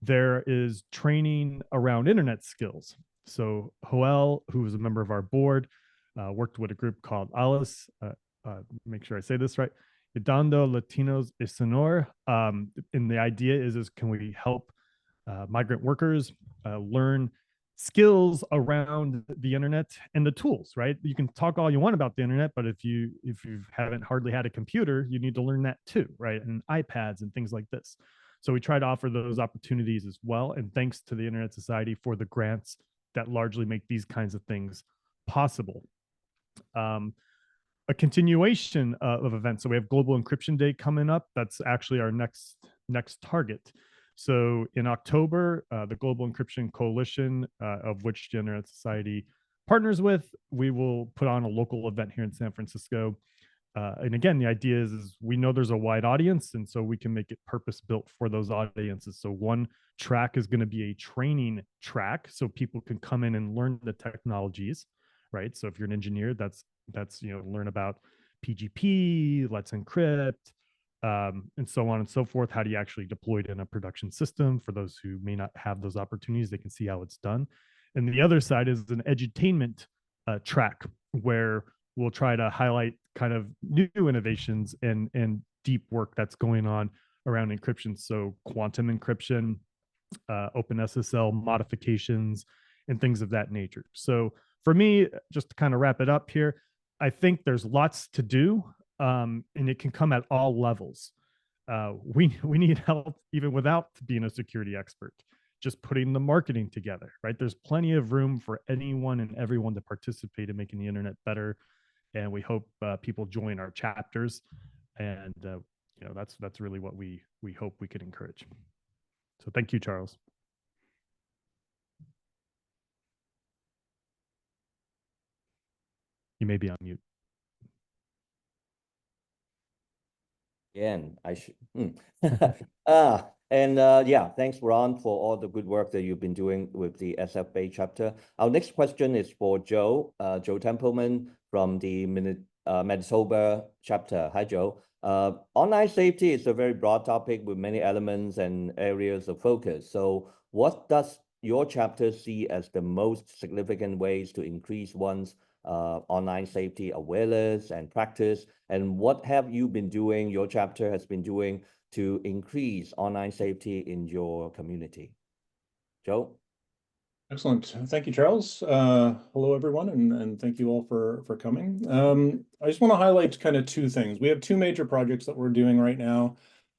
Speaker 7: There is training around internet skills. So Joel, who is a member of our board, worked with a group called ALICE, make sure I say this right, Ayudando Latinos y Sonor. And the idea is can we help migrant workers learn skills around the internet and the tools, right? You can talk all you want about the internet, but if you haven't hardly had a computer, you need to learn that too, right? And iPads and things like this. So we try to offer those opportunities as well. And thanks to the Internet Society for the grants that largely make these kinds of things possible. A continuation of events. So we have Global Encryption Day coming up. That's actually our next target. So in October, the Global Encryption Coalition, of which the Internet Society partners with, we will put on a local event here in San Francisco. And again, the idea is we know there's a wide audience, and so we can make it purpose-built for those audiences. So one track is going to be a training track, so people can come in and learn the technologies, right? So if you're an engineer, that's learn about PGP, Let's Encrypt, and so on and so forth. How do you actually deploy it in a production system? For those who may not have those opportunities, they can see how it's done. And the other side is an edutainment track, where we'll try to highlight kind of new innovations and deep work that's going on around encryption. So quantum encryption, OpenSSL modifications, and things of that nature. So for me, just to kind of wrap it up here, I think there's lots to do, and it can come at all levels. We need help even without being a security expert, just putting the marketing together, right? There's plenty of room for anyone and everyone to participate in making the internet better. And we hope people join our chapters, and that's really what we hope we could encourage. So thank you, Charles. You may be on mute.
Speaker 6: Again, I should. Yeah, thanks, Ron, for all the good work that you've been doing with the SF Bay chapter. Our next question is for Joe Templeman from the Manitoba chapter. Hi, Joe. Online safety is a very broad topic with many elements and areas of focus. So what does your chapter see as the most significant ways to increase one's online safety awareness and practice? And what have you been doing, your chapter has been doing, to increase online safety in your community? Joe?
Speaker 8: Excellent. Thank you, Charles. Hello, everyone, and thank you all for coming. I just want to highlight kind of two things. We have two major projects that we're doing right now.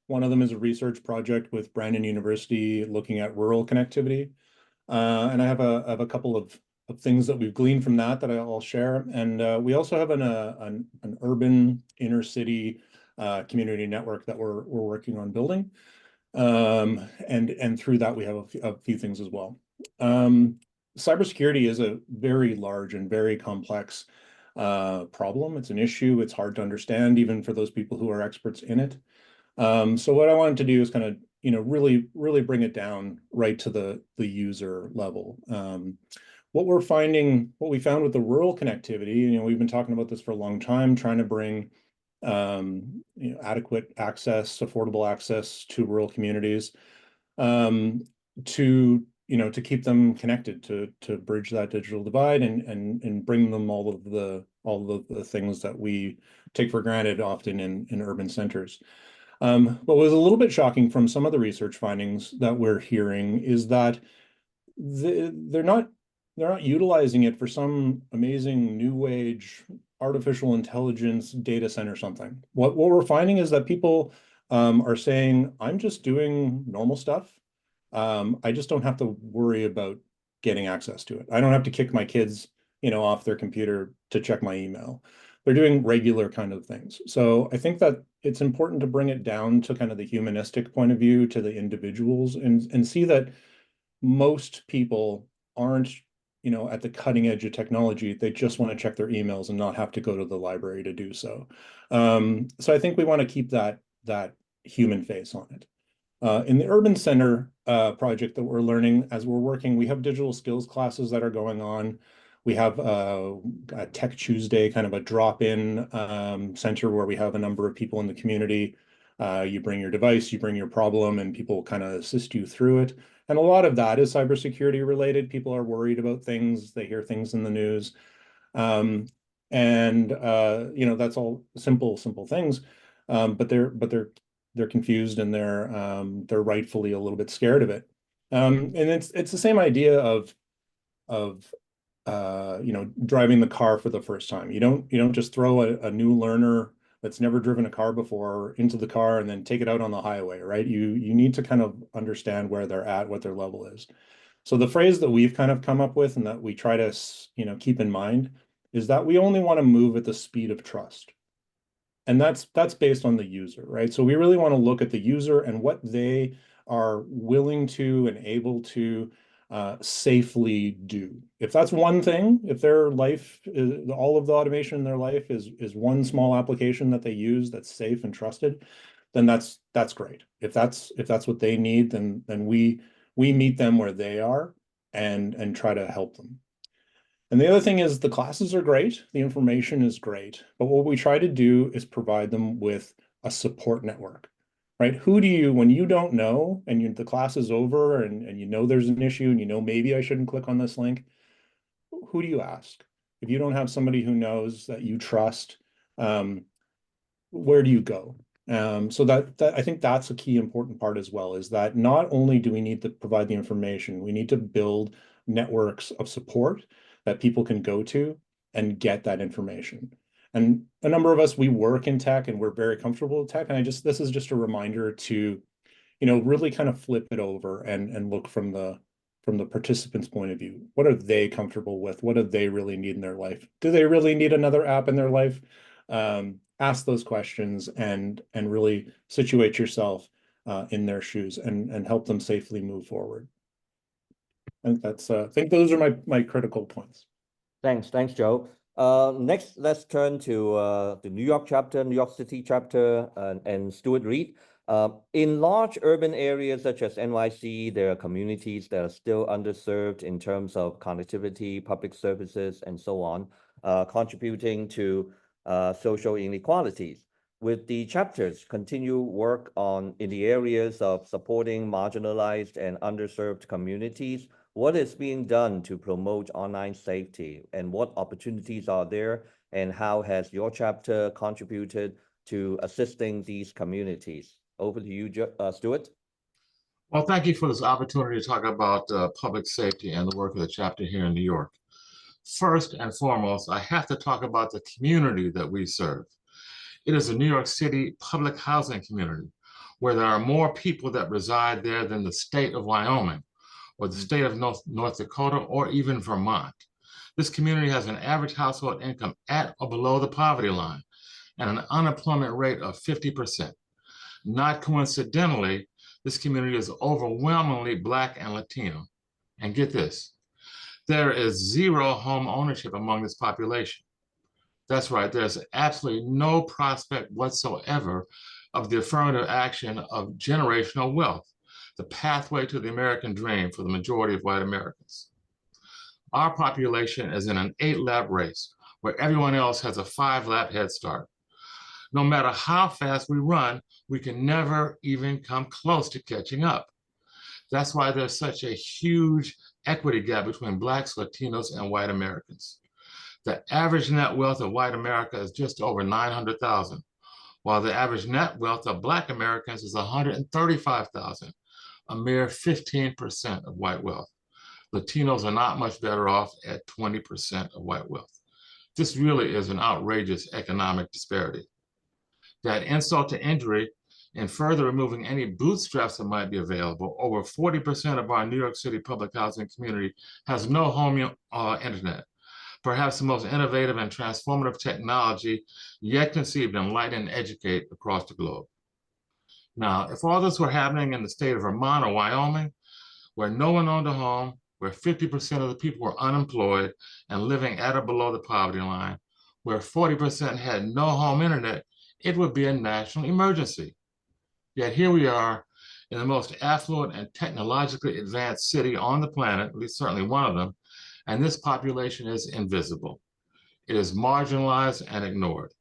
Speaker 8: One of them is a research project with Brandon University looking at rural connectivity. And I have a couple of things that we've gleaned from that I'll share. And we also have an urban inner city community network that we're working on building. And through that, we have a few things as well. cybersecurity is a very large and very complex problem. It's an issue. It's hard to understand, even for those people who are experts in it. So what I wanted to do is kind of, really bring it down right to the user level. What we found with the rural connectivity, we've been talking about this for a long time, trying to bring adequate access, affordable access to rural communities, to keep them connected, to bridge that digital divide and bring them all of the things that we take for granted often in urban centers. What was a little bit shocking from some of the research findings that we're hearing is that they're not utilizing it for some amazing new age artificial intelligence data center something. What we're finding is that people are saying, I'm just doing normal stuff. I just don't have to worry about getting access to it. I don't have to kick my kids, off their computer to check my email. They're doing regular kind of things. So I think that it's important to bring it down to kind of the humanistic point of view, to the individuals, and see that most people aren't, at the cutting edge of technology. They just want to check their emails and not have to go to the library to do so. So I think we want to keep that human face on it. In the urban center project that we're learning as we're working, we have digital skills classes that are going on. We have a Tech Tuesday, kind of a drop-in center where we have a number of people in the community. You bring your device, you bring your problem, and people kind of assist you through it. And a lot of that is cybersecurity related. People are worried about things. They hear things in the news. That's all simple things. But they're confused, and they're rightfully a little bit scared of it. And it's the same idea of driving the car for the first time. You don't just throw a new learner that's never driven a car before into the car and then take it out on the highway, right? You need to kind of understand where they're at, what their level is. So the phrase that we've kind of come up with and that we try to keep in mind is that we only want to move at the speed of trust. And that's based on the user, right? So we really want to look at the user and what they are willing to and able to safely do. If that's one thing, if their life is, all of the automation in their life is one small application that they use that's safe and trusted, then that's great. If that's what they need, then we meet them where they are and try to help them. And the other thing is the classes are great, the information is great, but what we try to do is provide them with a support network, right? Who do you, when you don't know and the class is over and there's an issue and maybe I shouldn't click on this link, who do you ask? If you don't have somebody who knows that you trust, where do you go? So that I think that's a key important part as well, is that not only do we need to provide the information, we need to build networks of support that people can go to and get that information. And a number of us, we work in tech and we're very comfortable with tech. And this is just a reminder to, really kind of flip it over and look from the participant's point of view. What are they comfortable with? What do they really need in their life? Do they really need another app in their life? Ask those questions and really situate yourself in their shoes and help them safely move forward. And I think those are my critical points.
Speaker 6: Thanks, Joe. Next, let's turn to the New York City chapter, and Stuart Reed. In large urban areas such as NYC, there are communities that are still underserved in terms of connectivity, public services, and so on, contributing to social inequalities. With the chapters continue work in the areas of supporting marginalized and underserved communities, what is being done to promote online safety, and what opportunities are there, and how has your chapter contributed to assisting these communities? Over to you, Stuart.
Speaker 9: Well, thank you for this opportunity to talk about public safety and the work of the chapter here in New York. First and foremost, I have to talk about the community that we serve. It is a New York City public housing community where there are more people that reside there than the state of Wyoming, or the state of North Dakota, or even Vermont. This community has an average household income at or below the poverty line and an unemployment rate of 50%. Not coincidentally, this community is overwhelmingly Black and Latino. And get this, There is zero home ownership among this population. That's right, there's absolutely no prospect whatsoever of the affirmative action of generational wealth, the pathway to the American dream for the majority of white Americans. Our population is in an 8-lap race where everyone else has a 5-lap head start. No matter how fast we run, we can never even come close to catching up. That's why there's such a huge equity gap between Blacks, Latinos, and white Americans. The average net wealth of white America is just over $900,000, while the average net wealth of Black Americans is $135,000, a mere 15% of white wealth. Latinos are not much better off at 20% of white wealth. This really is an outrageous economic disparity. That insult to injury, in further removing any bootstraps that might be available, over 40% of our New York City public housing community has no home internet, perhaps the most innovative and transformative technology yet conceived, enlighten, and educate across the globe. Now, if all this were happening in the state of Vermont or Wyoming, where no one owned a home, where 50% of the people were unemployed and living at or below the poverty line, where 40% had no home internet, it would be a national emergency. Yet here we are in the most affluent and technologically advanced city on the planet, at least certainly one of them, and this population is invisible. It is marginalized and ignored.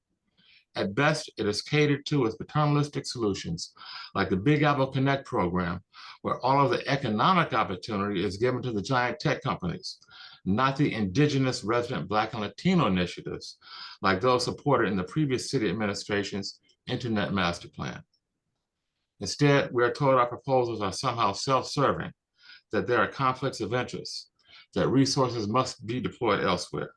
Speaker 9: At best, it is catered to with paternalistic solutions like the Big Apple Connect program, where all of the economic opportunity is given to the giant tech companies, not the indigenous resident Black and Latino initiatives like those supported in the previous city administration's Internet Master Plan. Instead, we are told our proposals are somehow self-serving, that there are conflicts of interest, that resources must be deployed elsewhere.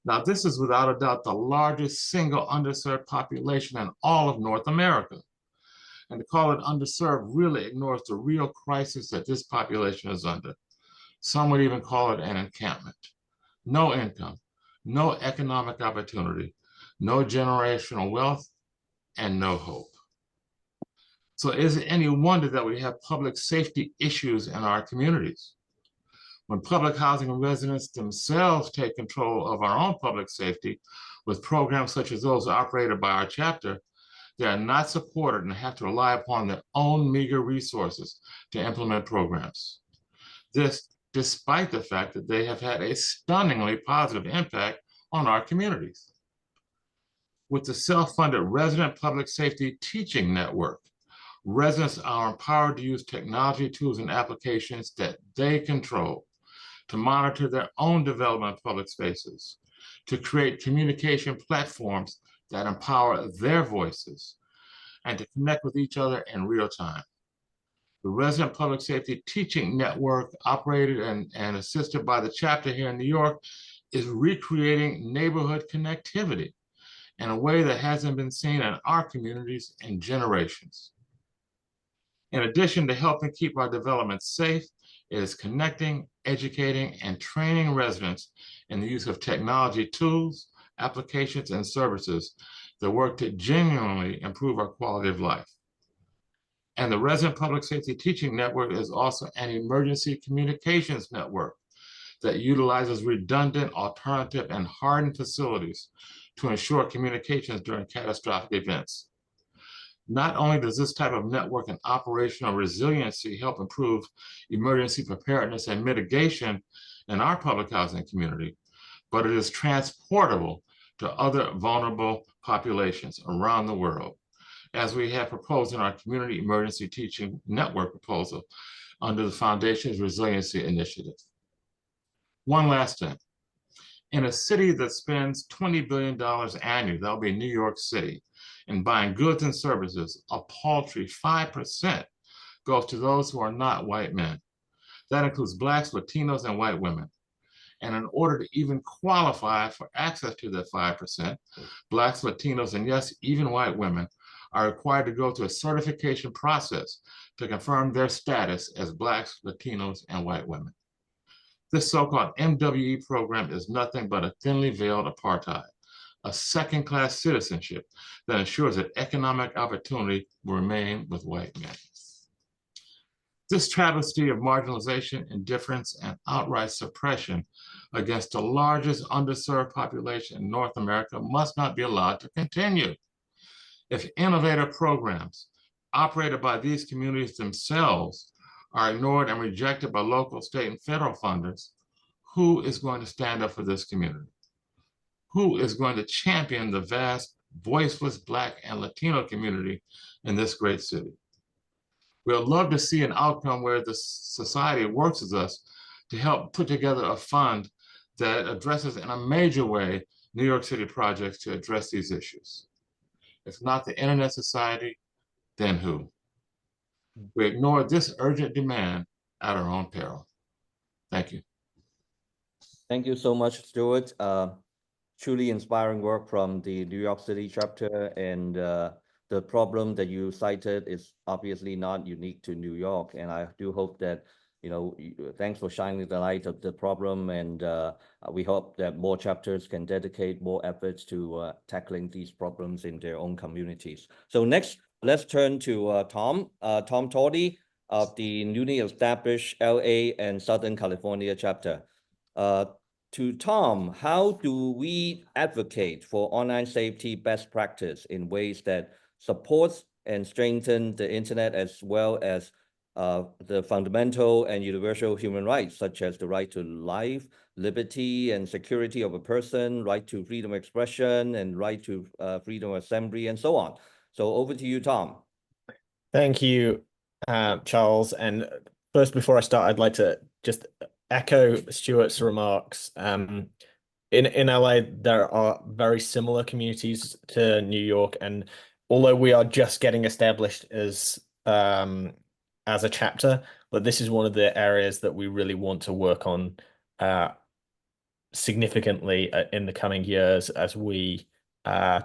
Speaker 9: Now, this is without a doubt the largest single underserved population in all of North America. And to call it underserved really ignores the real crisis that this population is under. Some would even call it an encampment. No income, no economic opportunity, no generational wealth, and no hope. So is it any wonder that we have public safety issues in our communities? When public housing residents themselves take control of our own public safety with programs such as those operated by our chapter, they are not supported and have to rely upon their own meager resources to implement programs. This despite the fact that they have had a stunningly positive impact on our communities. With the self-funded Resident Public Safety Teaching Network, residents are empowered to use technology tools and applications that they control to monitor their own development of public spaces, to create communication platforms that empower their voices, and to connect with each other in real time. The Resident Public Safety Teaching Network, operated and assisted by the chapter here in New York, is recreating neighborhood connectivity in a way that hasn't been seen in our communities in generations. In addition to helping keep our development safe, it is connecting, educating, and training residents in the use of technology tools, applications, and services that work to genuinely improve our quality of life. And the Resident Public Safety Teaching Network is also an emergency communications network that utilizes redundant, alternative, and hardened facilities to ensure communications during catastrophic events. Not only does this type of network and operational resiliency help improve emergency preparedness and mitigation in our public housing community, but it is transportable to other vulnerable populations around the world, as we have proposed in our Community Emergency Teaching Network proposal under the Foundation's Resiliency Initiative. One last thing. In a city that spends $20 billion annually, that'll be New York City, in buying goods and services, a paltry 5% goes to those who are not white men. That includes Blacks, Latinos, and white women. And in order to even qualify for access to that 5%, Blacks, Latinos, and yes, even white women are required to go through a certification process to confirm their status as Blacks, Latinos, and white women. This so-called MWE program is nothing but a thinly veiled apartheid, a second-class citizenship that ensures that economic opportunity will remain with white men. This travesty of marginalization, indifference, and outright suppression against the largest underserved population in North America must not be allowed to continue. If innovative programs operated by these communities themselves are ignored and rejected by local, state, and federal funders, who is going to stand up for this community? Who is going to champion the vast, voiceless Black and Latino community in this great city? We'd love to see an outcome where the society works with us to help put together a fund that addresses in a major way New York City projects to address these issues. If not the Internet Society, then who? We ignore this urgent demand at our own peril. Thank you.
Speaker 6: Thank you so much, Stuart. Truly inspiring work from the New York City chapter, and the problem that you cited is obviously not unique to New York. And I do hope that, thanks for shining the light of the problem, and we hope that more chapters can dedicate more efforts to tackling these problems in their own communities. So next, let's turn to Tom Toddy of the newly established LA and Southern California chapter. To Tom, how do we advocate for online safety best practice in ways that supports and strengthen the internet, as well as the fundamental and universal human rights, such as the right to life, liberty, and security of a person, right to freedom of expression, and right to freedom of assembly, and so on? So over to you, Tom.
Speaker 10: Thank you, Charles. And first, before I start, I'd like to just echo Stuart's remarks. In LA, there are very similar communities to New York, and although we are just getting established as a chapter, but this is one of the areas that we really want to work on significantly in the coming years as we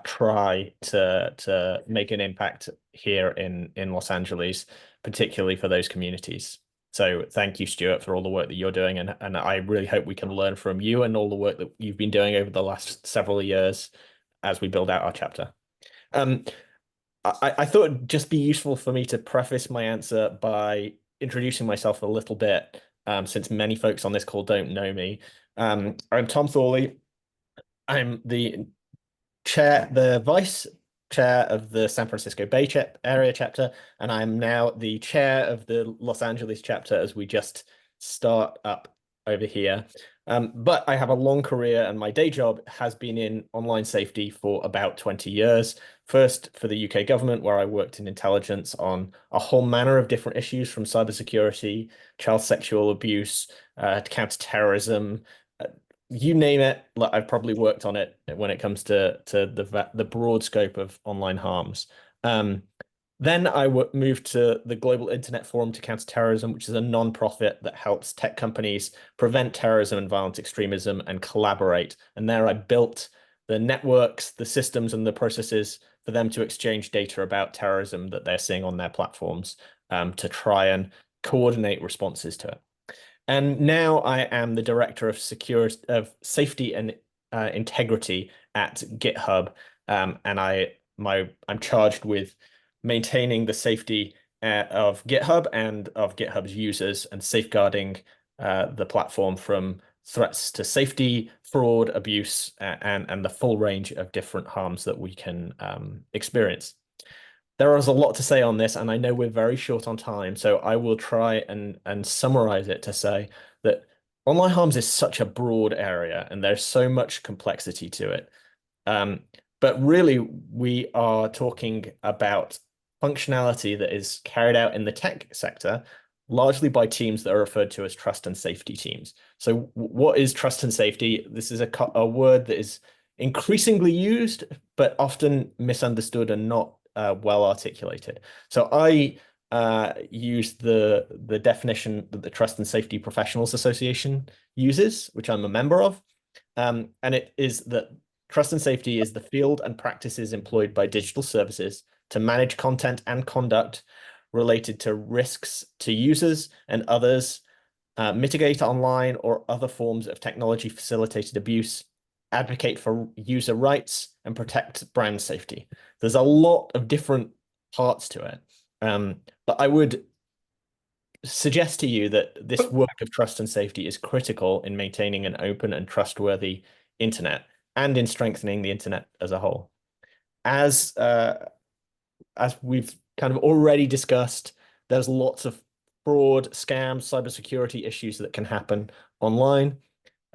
Speaker 10: try to make an impact here in Los Angeles, particularly for those communities. So thank you, Stuart, for all the work that you're doing, and I really hope we can learn from you and all the work that you've been doing over the last several years as we build out our chapter. I thought it'd just be useful for me to preface my answer by introducing myself a little bit, since many folks on this call don't know me. I'm Tom Thorley. I'm the vice chair of the San Francisco Bay Area chapter, and I'm now the chair of the Los Angeles chapter as we just start up over here. But I have a long career, and my day job has been in online safety for about 20 years. First for the UK government, where I worked in intelligence on a whole manner of different issues, from cybersecurity, child sexual abuse, counterterrorism, you name it. I've probably worked on it when it comes to the broad scope of online harms. Then I moved to the Global Internet Forum to Counterterrorism, which is a non-profit that helps tech companies prevent terrorism and violent extremism and collaborate. And there I built the networks, the systems, and the processes for them to exchange data about terrorism that they're seeing on their platforms, to try and coordinate responses to it. And now I am the director of safety and integrity at GitHub, and I'm charged with maintaining the safety of GitHub and of GitHub's users, and safeguarding the platform from threats to safety, fraud, abuse, and the full range of different harms that we can experience. There is a lot to say on this, and I know we're very short on time, so I will try and summarize it to say that online harms is such a broad area, and there's so much complexity to it. But really, we are talking about functionality that is carried out in the tech sector, largely by teams that are referred to as trust and safety teams. So what is trust and safety? This is a word that is increasingly used, but often misunderstood and not well articulated. So I use the definition that the Trust and Safety Professionals Association uses, which I'm a member of. And it is that trust and safety is the field and practices employed by digital services to manage content and conduct related to risks to users and others, mitigate online or other forms of technology-facilitated abuse, advocate for user rights, and protect brand safety. There's a lot of different parts to it, but I would suggest to you that this work of trust and safety is critical in maintaining an open and trustworthy internet and in strengthening the internet as a whole. As we've kind of already discussed, there's lots of fraud, scams, cybersecurity issues that can happen online.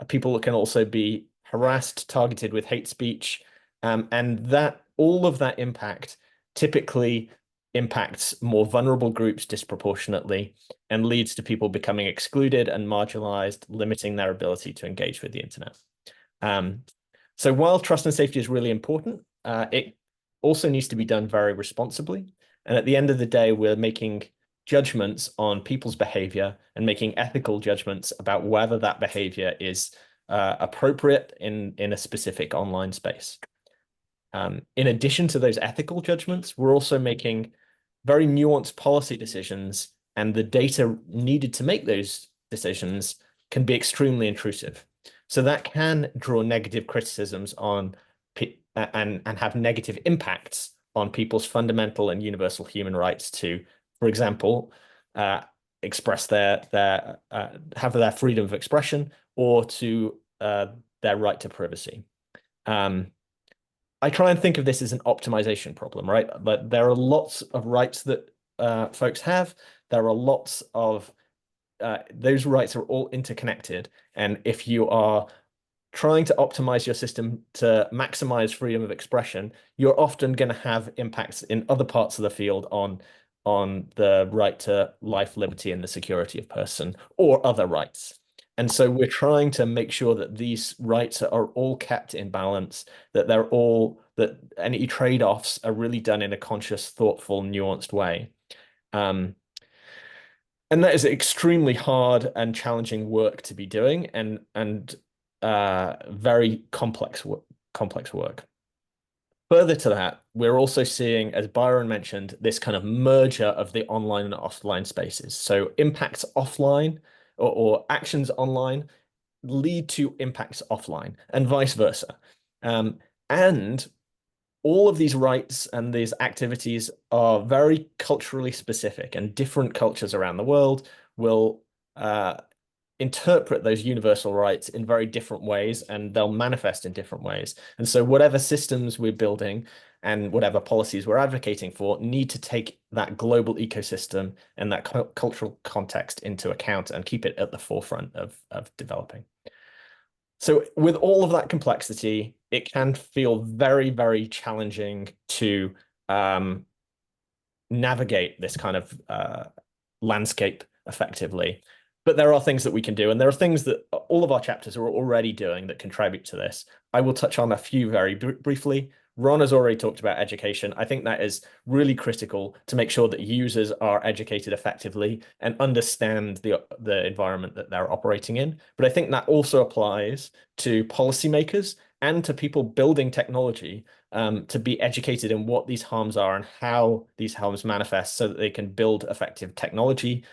Speaker 10: People can also be harassed, targeted with hate speech, and that all of that impact typically impacts more vulnerable groups disproportionately and leads to people becoming excluded and marginalized, limiting their ability to engage with the internet. So while trust and safety is really important, it also needs to be done very responsibly. And at the end of the day, we're making judgments on people's behavior and making ethical judgments about whether that behavior is appropriate in a specific online space. In addition to those ethical judgments, we're also making very nuanced policy decisions, and the data needed to make those decisions can be extremely intrusive. So that can draw negative criticisms on and have negative impacts on people's fundamental and universal human rights to, for example, express have their freedom of expression, or to their right to privacy. I try and think of this as an optimization problem, right? But there are lots of rights that folks have. There are lots of those rights are all interconnected. And if you are trying to optimize your system to maximize freedom of expression, you're often going to have impacts in other parts of the field on the right to life, liberty, and the security of person, or other rights. And so we're trying to make sure that these rights are all kept in balance, that that any trade-offs are really done in a conscious, thoughtful, nuanced way. And that is extremely hard and challenging work to be doing, and very complex work. Further to that, we're also seeing, as Byron mentioned, this kind of merger of the online and offline spaces. So impacts offline or actions online lead to impacts offline, and vice versa. And all of these rights and these activities are very culturally specific, and different cultures around the world will interpret those universal rights in very different ways, and they'll manifest in different ways. And so whatever systems we're building and whatever policies we're advocating for need to take that global ecosystem and that cultural context into account and keep it at the forefront of developing. So with all of that complexity, it can feel very, very challenging to navigate this kind of landscape effectively. But there are things that we can do, and there are things that all of our chapters are already doing that contribute to this. I will touch on a few very briefly. Ron has already talked about education. I think that is really critical to make sure that users are educated effectively and understand the environment that they're operating in. But I think that also applies to policymakers and to people building technology, to be educated in what these harms are and how these harms manifest, so that they can build effective technology,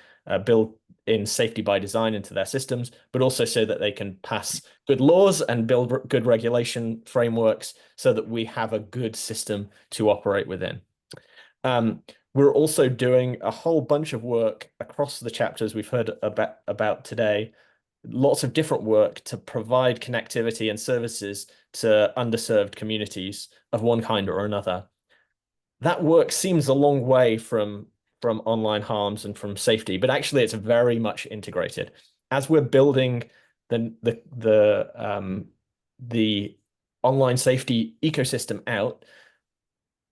Speaker 10: build in safety by design into their systems, but also so that they can pass good laws and build good regulation frameworks so that we have a good system to operate within. We're also doing a whole bunch of work across the chapters we've heard about today, lots of different work to provide connectivity and services to underserved communities of one kind or another. That work seems a long way from online harms and from safety, but actually it's very much integrated. As we're building the online safety ecosystem out,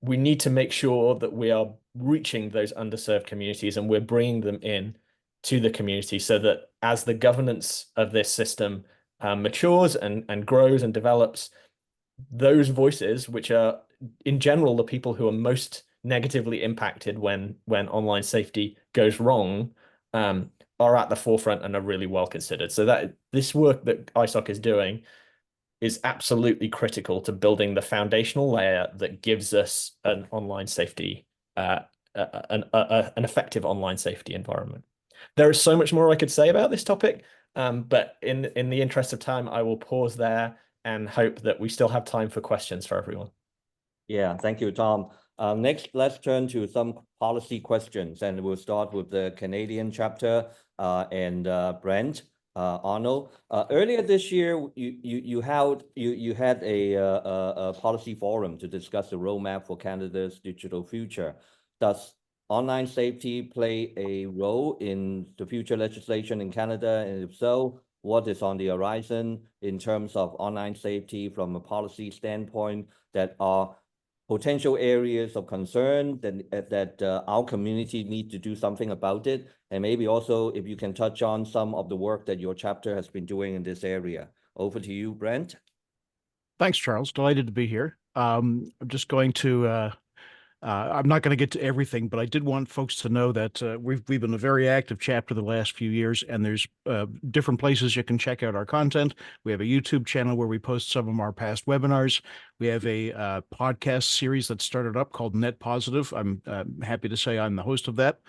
Speaker 10: we need to make sure that we are reaching those underserved communities and we're bringing them in to the community, so that as the governance of this system matures and grows and develops, those voices, which are in general the people who are most negatively impacted when online safety goes wrong, are at the forefront and are really well considered. So that this work that ISOC is doing is absolutely critical to building the foundational layer that gives us an online safety, an effective online safety environment. There is so much more I could say about this topic, but in the interest of time, I will pause there and hope that we still have time for questions for everyone.
Speaker 6: Yeah, thank you, Tom. Next, let's turn to some policy questions, and we'll start with the Canadian chapter and Brent Arnold. Earlier this year, you had a policy forum to discuss the roadmap for Canada's digital future. Does online safety play a role in the future legislation in Canada? And if so, what is on the horizon in terms of online safety from a policy standpoint that are potential areas of concern that our community need to do something about it? And maybe also if you can touch on some of the work that your chapter has been doing in this area. Over to you, Brent.
Speaker 11: Thanks, Charles. Delighted to be here. I'm just going to I'm not going to get to everything, but I did want folks to know that we've been a very active chapter the last few years, and there's different places you can check out our content. We have a YouTube channel where we post some of our past webinars. We have a podcast series that started up called Net Positive. I'm happy to say I'm the host of that.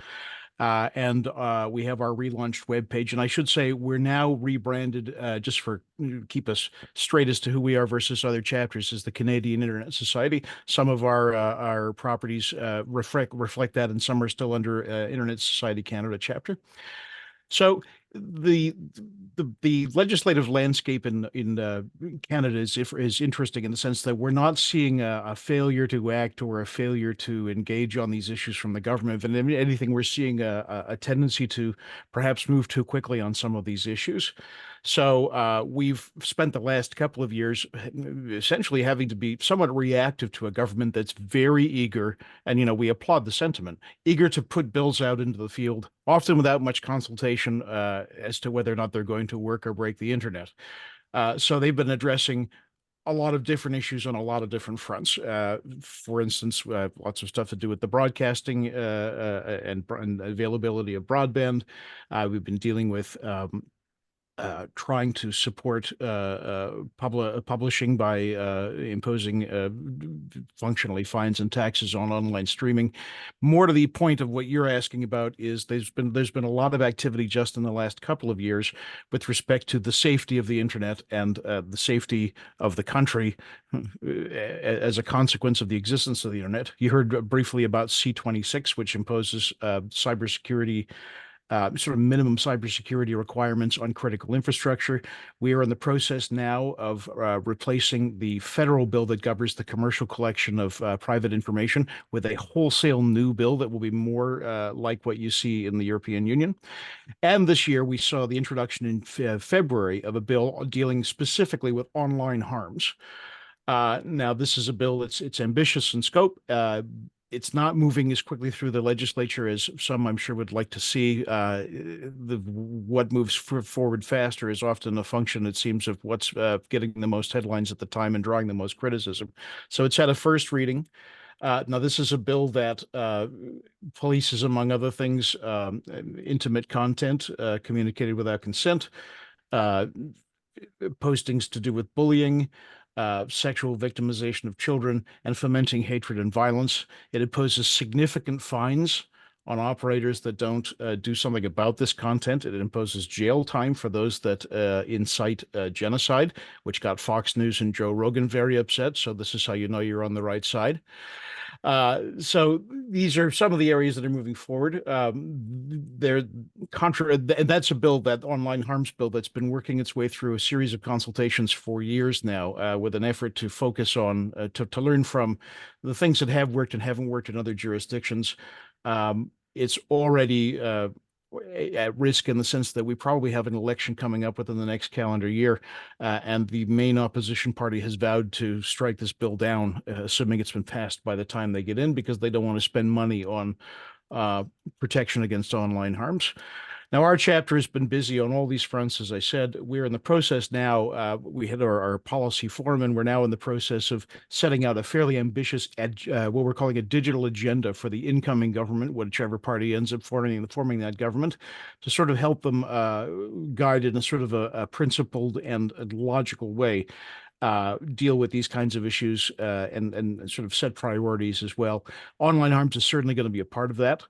Speaker 11: And we have our relaunched webpage. And I should say we're now rebranded, just for keep us straight as to who we are versus other chapters, as the Canadian Internet Society. Some of our properties reflect that, and some are still under Internet Society Canada chapter. So the legislative landscape in Canada is interesting in the sense that we're not seeing a failure to act or a failure to engage on these issues from the government. And if anything, we're seeing a tendency to perhaps move too quickly on some of these issues. So we've spent the last couple of years essentially having to be somewhat reactive to a government that's very eager, and we applaud the sentiment, eager to put bills out into the field, often without much consultation as to whether or not they're going to work or break the internet. So they've been addressing a lot of different issues on a lot of different fronts. For instance, lots of stuff to do with the broadcasting and availability of broadband. We've been dealing with trying to support publishing by imposing functionally fines and taxes on online streaming. More to the point of what you're asking about is there's been a lot of activity just in the last couple of years with respect to the safety of the internet and the safety of the country as a consequence of the existence of the internet. You heard briefly about C26, which imposes cybersecurity sort of minimum cybersecurity requirements on critical infrastructure. We are in the process now of replacing the federal bill that governs the commercial collection of private information with a wholesale new bill that will be more like what you see in the European Union. And this year, we saw the introduction in February of a bill dealing specifically with online harms. Now, this is a bill it's ambitious in scope. It's not moving as quickly through the legislature as some, I'm sure, would like to see. What moves forward faster is often a function, it seems, of what's getting the most headlines at the time and drawing the most criticism. So it's had a first reading. Now, this is a bill that polices, among other things, intimate content communicated without consent, postings to do with bullying, sexual victimization of children, and fomenting hatred and violence. It imposes significant fines on operators that don't do something about this content. It imposes jail time for those that incite genocide, which got Fox News and Joe Rogan very upset. So this is how you know you're on the right side. So these are some of the areas that are moving forward. That's a bill, that online harms bill, that's been working its way through a series of consultations for years now, with an effort to focus on, to learn from the things that have worked and haven't worked in other jurisdictions. It's already at risk in the sense that we probably have an election coming up within the next calendar year, and the main opposition party has vowed to strike this bill down, assuming it's been passed by the time they get in, because they don't want to spend money on protection against online harms. Now, our chapter has been busy on all these fronts. As I said, we're in the process now. We had our policy forum, and we're now in the process of setting out a fairly ambitious, what we're calling a digital agenda for the incoming government, whichever party ends up forming that government, to sort of help them guide in a sort of a principled and logical way, deal with these kinds of issues and sort of set priorities as well. Online harms is certainly going to be a part of that.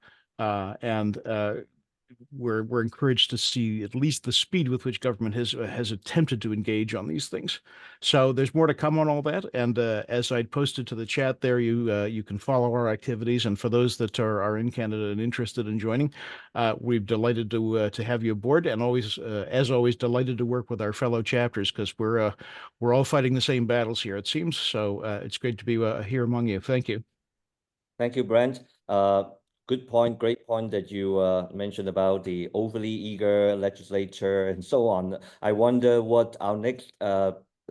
Speaker 11: we're encouraged to see at least the speed with which government has attempted to engage on these things. So there's more to come on all that. And as I'd posted to the chat there, you can follow our activities. And for those that are in Canada and interested in joining, we're delighted to have you aboard, and always, as always, delighted to work with our fellow chapters, because we're all fighting the same battles here, it seems. So it's great to be here among you. Thank you.
Speaker 6: Thank you, Brent. Good point, great point that you mentioned about the overly eager legislature and so on. I wonder what our next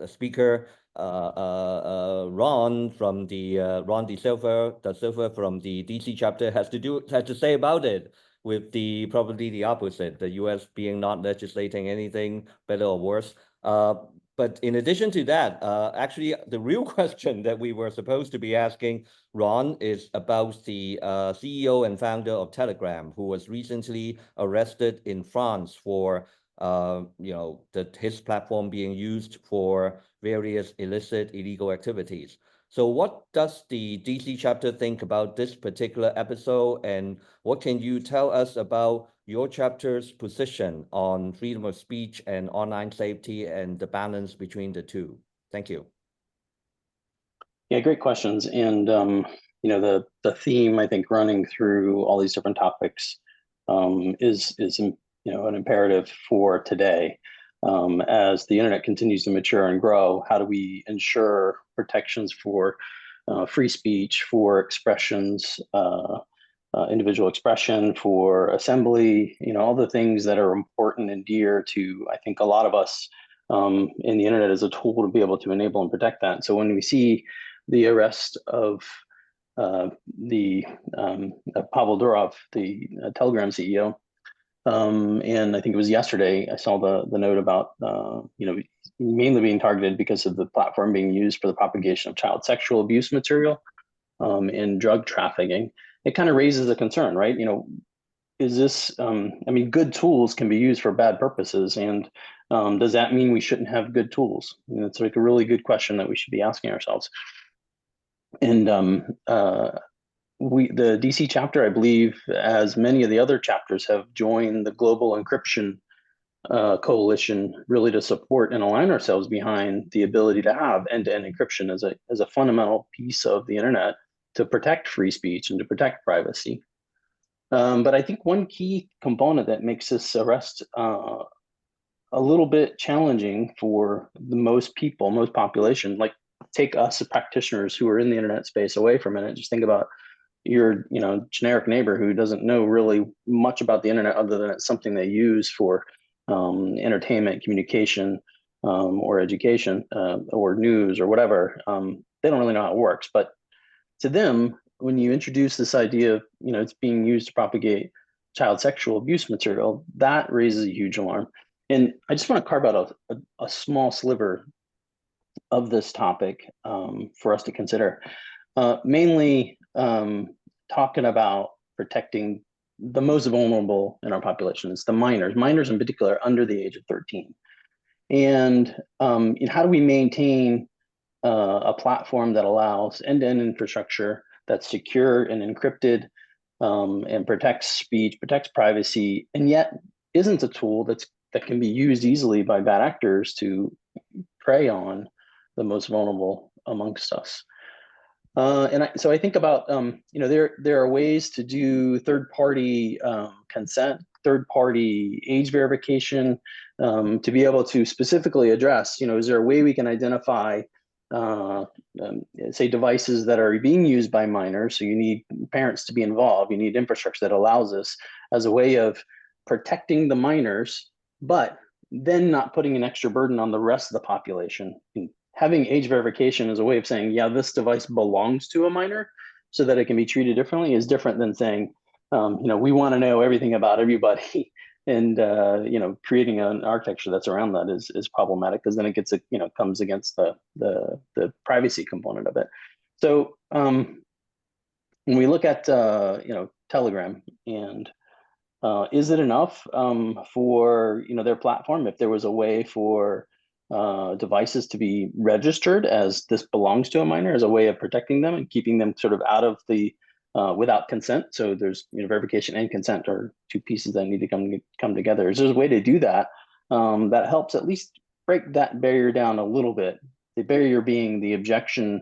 Speaker 6: speaker, Ron from the Ron De Silva from the DC chapter has to say about it. With probably the opposite, the U.S. being not legislating anything better or worse. But in addition to that, actually, the real question that we were supposed to be asking Ron is about the CEO and founder of Telegram, who was recently arrested in France for his platform being used for various illicit, illegal activities. So what does the DC chapter think about this particular episode, and what can you tell us about your chapter's position on freedom of speech and online safety and the balance between the two? Thank you.
Speaker 12: Yeah, great questions. And the theme, I think, running through all these different topics is an imperative for today. As the internet continues to mature and grow, how do we ensure protections for free speech, for expressions, individual expression, for assembly, all the things that are important and dear to, I think, a lot of us in the internet as a tool to be able to enable and protect that. So when we see the arrest of Pavel Durov, the Telegram CEO, and I think it was yesterday, I saw the note about, mainly being targeted because of the platform being used for the propagation of child sexual abuse material and drug trafficking. It kind of raises a concern, right? Is this, good tools can be used for bad purposes. And does that mean we shouldn't have good tools? It's like a really good question that we should be asking ourselves. And the DC chapter, I believe, as many of the other chapters, have joined the Global Encryption Coalition, really to support and align ourselves behind the ability to have end-to-end encryption as a fundamental piece of the internet to protect free speech and to protect privacy. But I think one key component that makes this arrest a little bit challenging for most people, most population, like take us as practitioners who are in the internet space away for a minute. Just think about your generic neighbor who doesn't know really much about the internet other than it's something they use for entertainment, communication, or education, or news or whatever. They don't really know how it works. But to them, when you introduce this idea of it's being used to propagate child sexual abuse material, that raises a huge alarm. And I just want to carve out a small sliver of this topic for us to consider, mainly talking about protecting the most vulnerable in our population. It's the minors in particular, under the age of 13. And how do we maintain a platform that allows end-to-end infrastructure that's secure and encrypted and protects speech, protects privacy, and yet isn't a tool that can be used easily by bad actors to prey on the most vulnerable amongst us? So I think about, there are ways to do third-party consent, third-party age verification, to be able to specifically address, is there a way we can identify, say, devices that are being used by minors? So you need parents to be involved. You need infrastructure that allows this as a way of protecting the minors, but then not putting an extra burden on the rest of the population. Having age verification as a way of saying, yeah, this device belongs to a minor so that it can be treated differently is different than saying, we want to know everything about everybody. And, creating an architecture that's around that is problematic, because then it comes against the privacy component of it. So when we look at, Telegram, and is it enough for, their platform? If there was a way for devices to be registered as this belongs to a minor, as a way of protecting them and keeping them sort of out of the without consent. So there's verification and consent are two pieces that need to come together. Is there a way to do that that helps at least break that barrier down a little bit? The barrier being the objection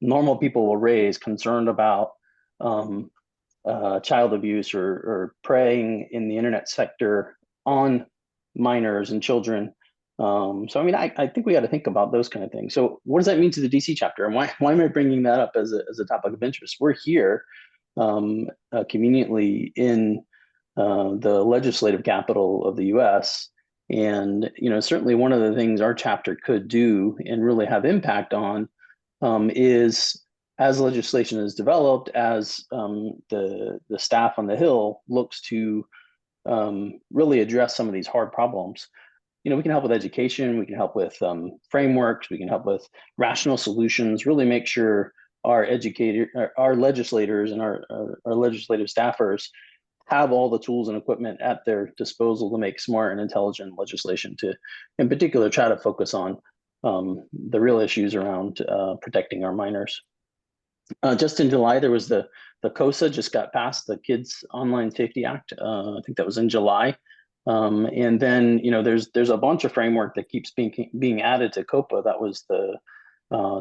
Speaker 12: normal people will raise, concerned about child abuse or preying in the internet sector on minors and children. So I mean, I think we got to think about those kind of things. So what does that mean to the DC chapter, and why am I bringing that up as a topic of interest? We're here conveniently in the legislative capital of the U.S. And certainly one of the things our chapter could do and really have impact on is, as legislation is developed, as the staff on the Hill looks to really address some of these hard problems. We can help with education, we can help with frameworks, we can help with rational solutions, really make sure our legislators and our legislative staffers have all the tools and equipment at their disposal to make smart and intelligent legislation, to, in particular, try to focus on the real issues around protecting our minors. Just in July, there was the COSA just got passed, the Kids Online Safety Act. I think that was in July. And then, there's a bunch of framework that keeps being added to COPA. That was the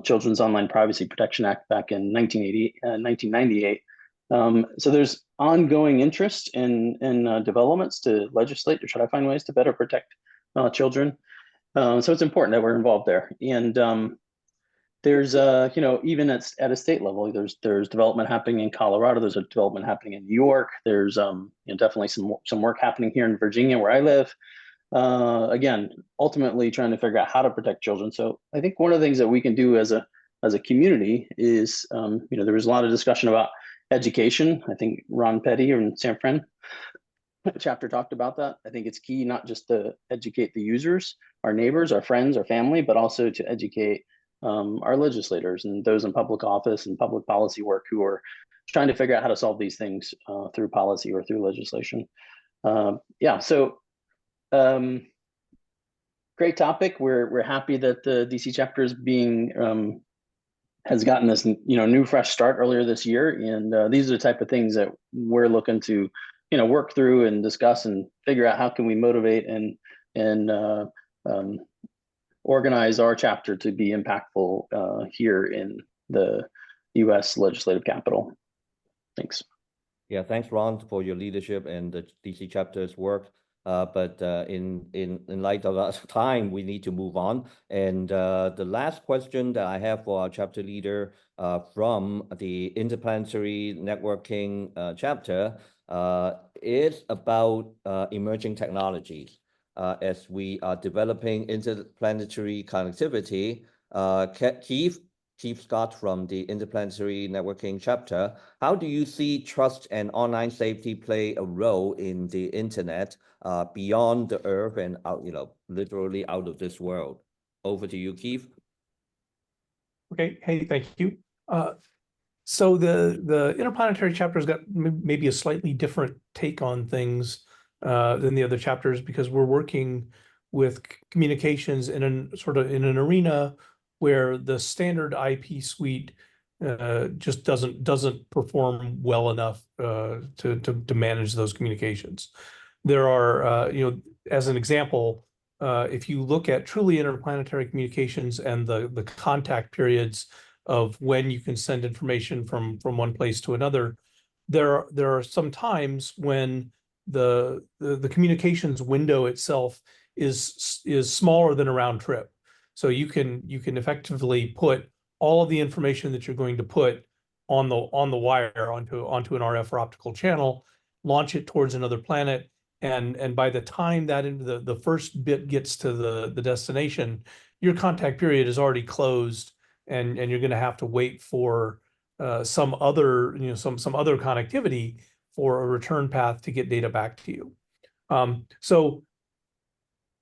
Speaker 12: Children's Online Privacy Protection Act back in 1998. So there's ongoing interest in developments to legislate, to try to find ways to better protect children. So it's important that we're involved there. And there's even at a state level, there's development happening in Colorado. There's a development happening in New York. There's definitely some work happening here in Virginia, where I live. Again, ultimately trying to figure out how to protect children. So I think one of the things that we can do as a community is, there was a lot of discussion about education. I think Ron Petty in San Fran chapter talked about that. I think it's key not just to educate the users, our neighbors, our friends, our family, but also to educate our legislators and those in public office and public policy work who are trying to figure out how to solve these things through policy or through legislation. Great topic. We're happy that the DC chapter is has gotten this new fresh start earlier this year, and these are the type of things that we're looking to work through and discuss and figure out how can we motivate and organize our chapter to be impactful here in the U.S. legislative capital. Thanks.
Speaker 6: Yeah, thanks, Ron, for your leadership and the DC chapter's work. But in light of our time, we need to move on. And the last question that I have for our chapter leader from the Interplanetary Networking chapter is about emerging technologies. As we are developing interplanetary connectivity, Keith Scott from the Interplanetary Networking chapter, how do you see trust and online safety play a role in the internet beyond the Earth and out, literally out of this world? Over to you, Keith.
Speaker 13: Okay. Hey, thank you. So the Interplanetary chapter's got maybe a slightly different take on things than the other chapters, because we're working with communications in an arena where the standard IP suite just doesn't perform well enough to manage those communications. There are, as an example, if you look at truly interplanetary communications and the contact periods of when you can send information from one place to another, there are some times when the communications window itself is smaller than a round trip. So you can effectively put all of the information that you're going to put on the wire onto an RF or optical channel, launch it towards another planet, and by the time that the first bit gets to the destination, your contact period is already closed, and you're going to have to wait for some other connectivity for a return path to get data back to you. So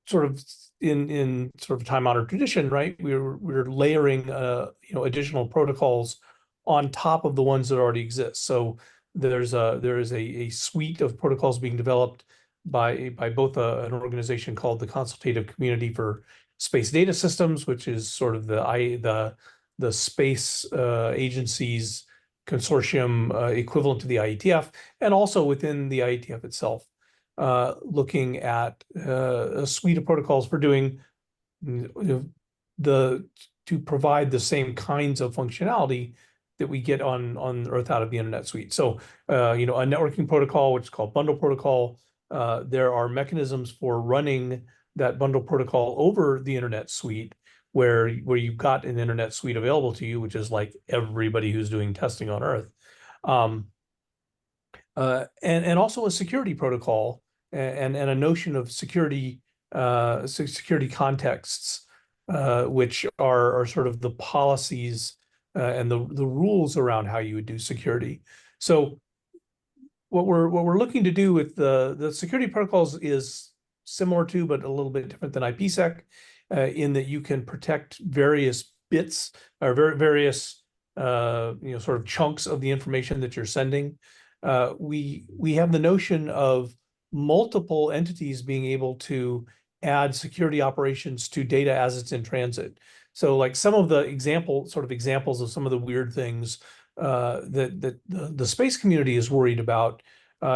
Speaker 13: sort of in sort of time-honored tradition, right? We're layering additional protocols on top of the ones that already exist. So there is a suite of protocols being developed by both an organization called the Consultative Community for Space Data Systems, which is sort of the space agencies consortium equivalent to the IETF, and also within the IETF itself, looking at a suite of protocols for doing to provide the same kinds of functionality that we get on Earth out of the Internet Suite. So, a networking protocol, which is called bundle protocol. There are mechanisms for running that bundle protocol over the Internet Suite, where you've got an Internet Suite available to you, which is like everybody who's doing testing on Earth. And also a security protocol and a notion of security contexts, which are sort of the policies and the rules around how you would do security. So what we're looking to do with the security protocols is similar to, but a little bit different than IPsec, in that you can protect various bits or various sort of chunks of the information that you're sending. We have the notion of multiple entities being able to add security operations to data as it's in transit. So like some of the examples of some of the weird things that the space community is worried about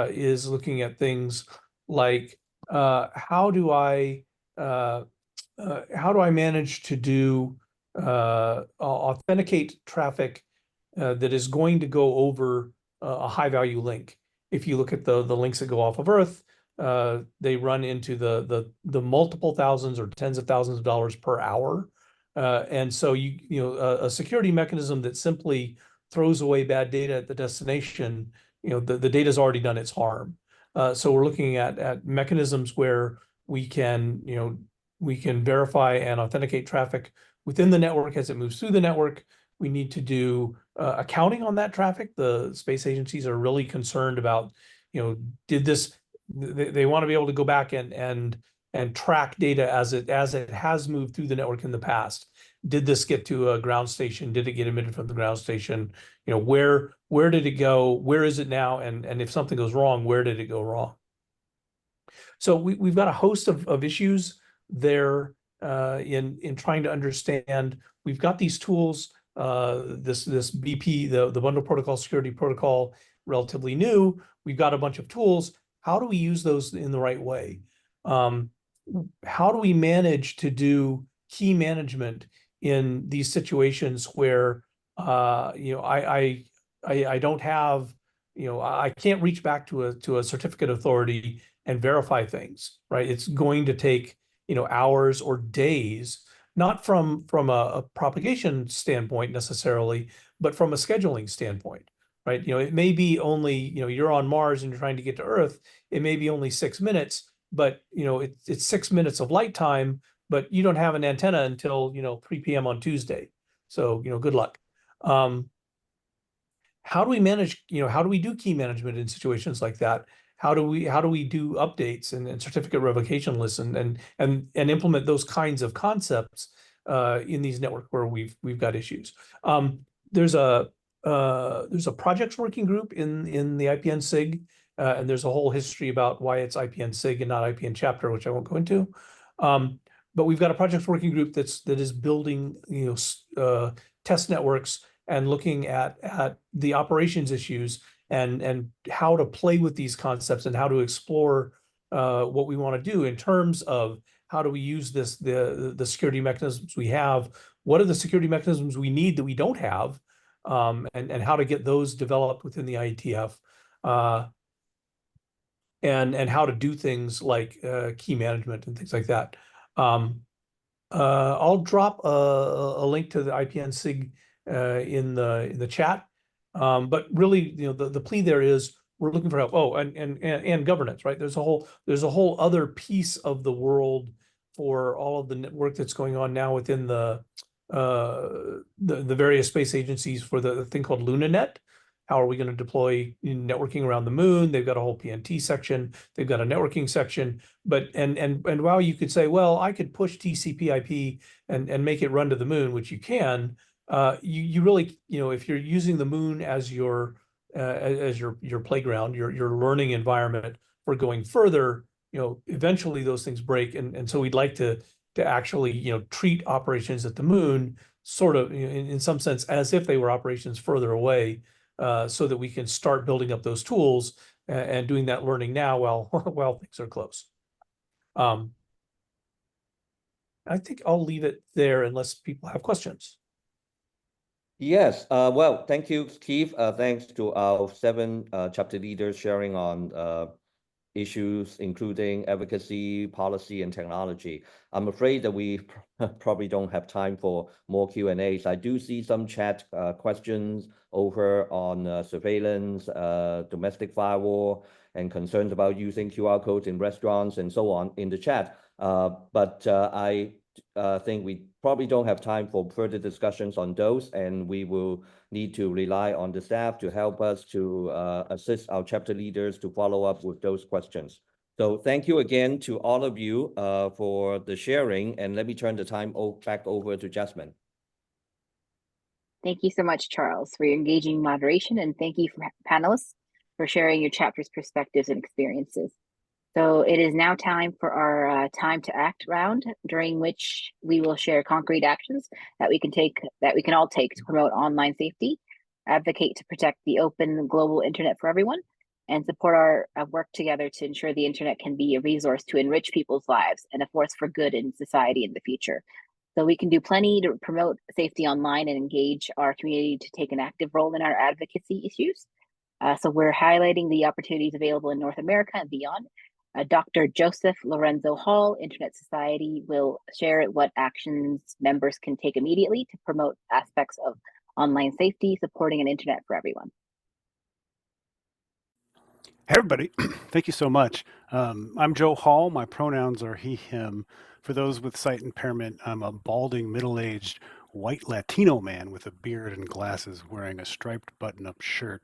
Speaker 13: is looking at things like how do I manage to do authenticate traffic that is going to go over a high value link. If you look at the links that go off of Earth, they run into the multiple thousands or tens of thousands of dollars per hour. And so a security mechanism that simply throws away bad data at the destination, the data's already done its harm. So we're looking at mechanisms where we can verify and authenticate traffic within the network as it moves through the network. We need to do accounting on that traffic. The space agencies are really concerned about, they want to be able to go back and track data as it has moved through the network in the past. Did this get to a ground station? Did it get emitted from the ground station? Where did it go? Where is it now? And if something goes wrong, where did it go wrong? So we've got a host of issues there in trying to understand. We've got these tools. This BP, the bundle protocol, security protocol, relatively new. We've got a bunch of tools. How do we use those in the right way? How do we manage to do key management in these situations where I don't have, I can't reach back to a certificate authority and verify things, right? It's going to take hours or days, not from a propagation standpoint necessarily, but from a scheduling standpoint, right? It may be only, you're on Mars and you're trying to get to Earth. It may be only 6 minutes, but it's 6 minutes of light time, but you don't have an antenna until 3 p.m. on Tuesday. So good luck. How do we manage? How do we do key management in situations like that? How do we do updates and certificate revocation lists and implement those kinds of concepts in these networks where we've got issues? There's a projects working group in the IPN SIG, and there's a whole history about why it's IPN SIG and not IPN chapter, which I won't go into. But we've got a projects working group that is building test networks and looking at the operations issues and how to play with these concepts and how to explore what we want to do in terms of how do we use the security mechanisms we have, what are the security mechanisms we need that we don't have, and how to get those developed within the IETF, and how to do things like key management and things like that. I'll drop a link to the IPN SIG in the chat. But really, the plea there is we're looking for help. Oh, and governance, right? There's a whole other piece of the world for all of the work that's going on now within the various space agencies for the thing called LunaNet. How are we going to deploy networking around the moon? They've got a whole PNT section. They've got a networking section. But and while you could say, well, I could push TCP/IP and make it run to the moon, which you can. You really, if you're using the moon as your playground, your learning environment for going further, eventually those things break, and so we'd like to actually treat operations at the moon sort of in some sense as if they were operations further away, so that we can start building up those tools and doing that learning now while things are close. I think I'll leave it there unless people have questions.
Speaker 6: Yes, well, thank you, Steve. Thanks to our 7 chapter leaders sharing on issues including advocacy, policy, and technology. I'm afraid that we probably don't have time for more Q&As. I do see some chat questions over on surveillance, domestic firewall, and concerns about using QR codes in restaurants and so on in the chat. But I think we probably don't have time for further discussions on those, and we will need to rely on the staff to help us to assist our chapter leaders to follow up with those questions. So thank you again to all of you for the sharing, and let me turn the time back over to Jasmine.
Speaker 2: Thank you so much, Charles, for your engaging moderation, and thank you for panelists for sharing your chapter's perspectives and experiences. So it is now time for our time to act round, during which we will share concrete actions that we can all take to promote online safety, advocate to protect the open global internet for everyone, and support our work together to ensure the internet can be a resource to enrich people's lives and a force for good in society in the future. So we can do plenty to promote safety online and engage our community to take an active role in our advocacy issues. So we're highlighting the opportunities available in North America and beyond. Dr. Joseph Lorenzo Hall, Internet Society, will share what actions members can take immediately to promote aspects of online safety, supporting an internet for everyone.
Speaker 14: Hey everybody, thank you so much. I'm Joe Hall. My pronouns are he, him. For those with sight impairment, I'm a balding, middle-aged, white Latino man with a beard and glasses wearing a striped button-up shirt.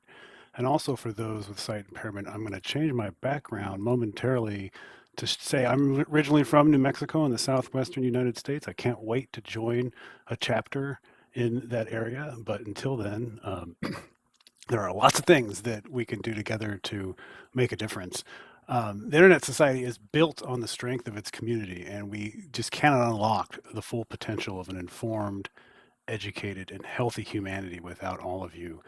Speaker 14: And also for those with sight impairment, I'm going to change my background momentarily to say I'm originally from New Mexico in the southwestern United States. I can't wait to join a chapter in that area. But until then, there are lots of things that we can do together to make a difference. The Internet Society is built on the strength of its community, and we just cannot unlock the full potential of an informed, educated, and healthy humanity without all of you.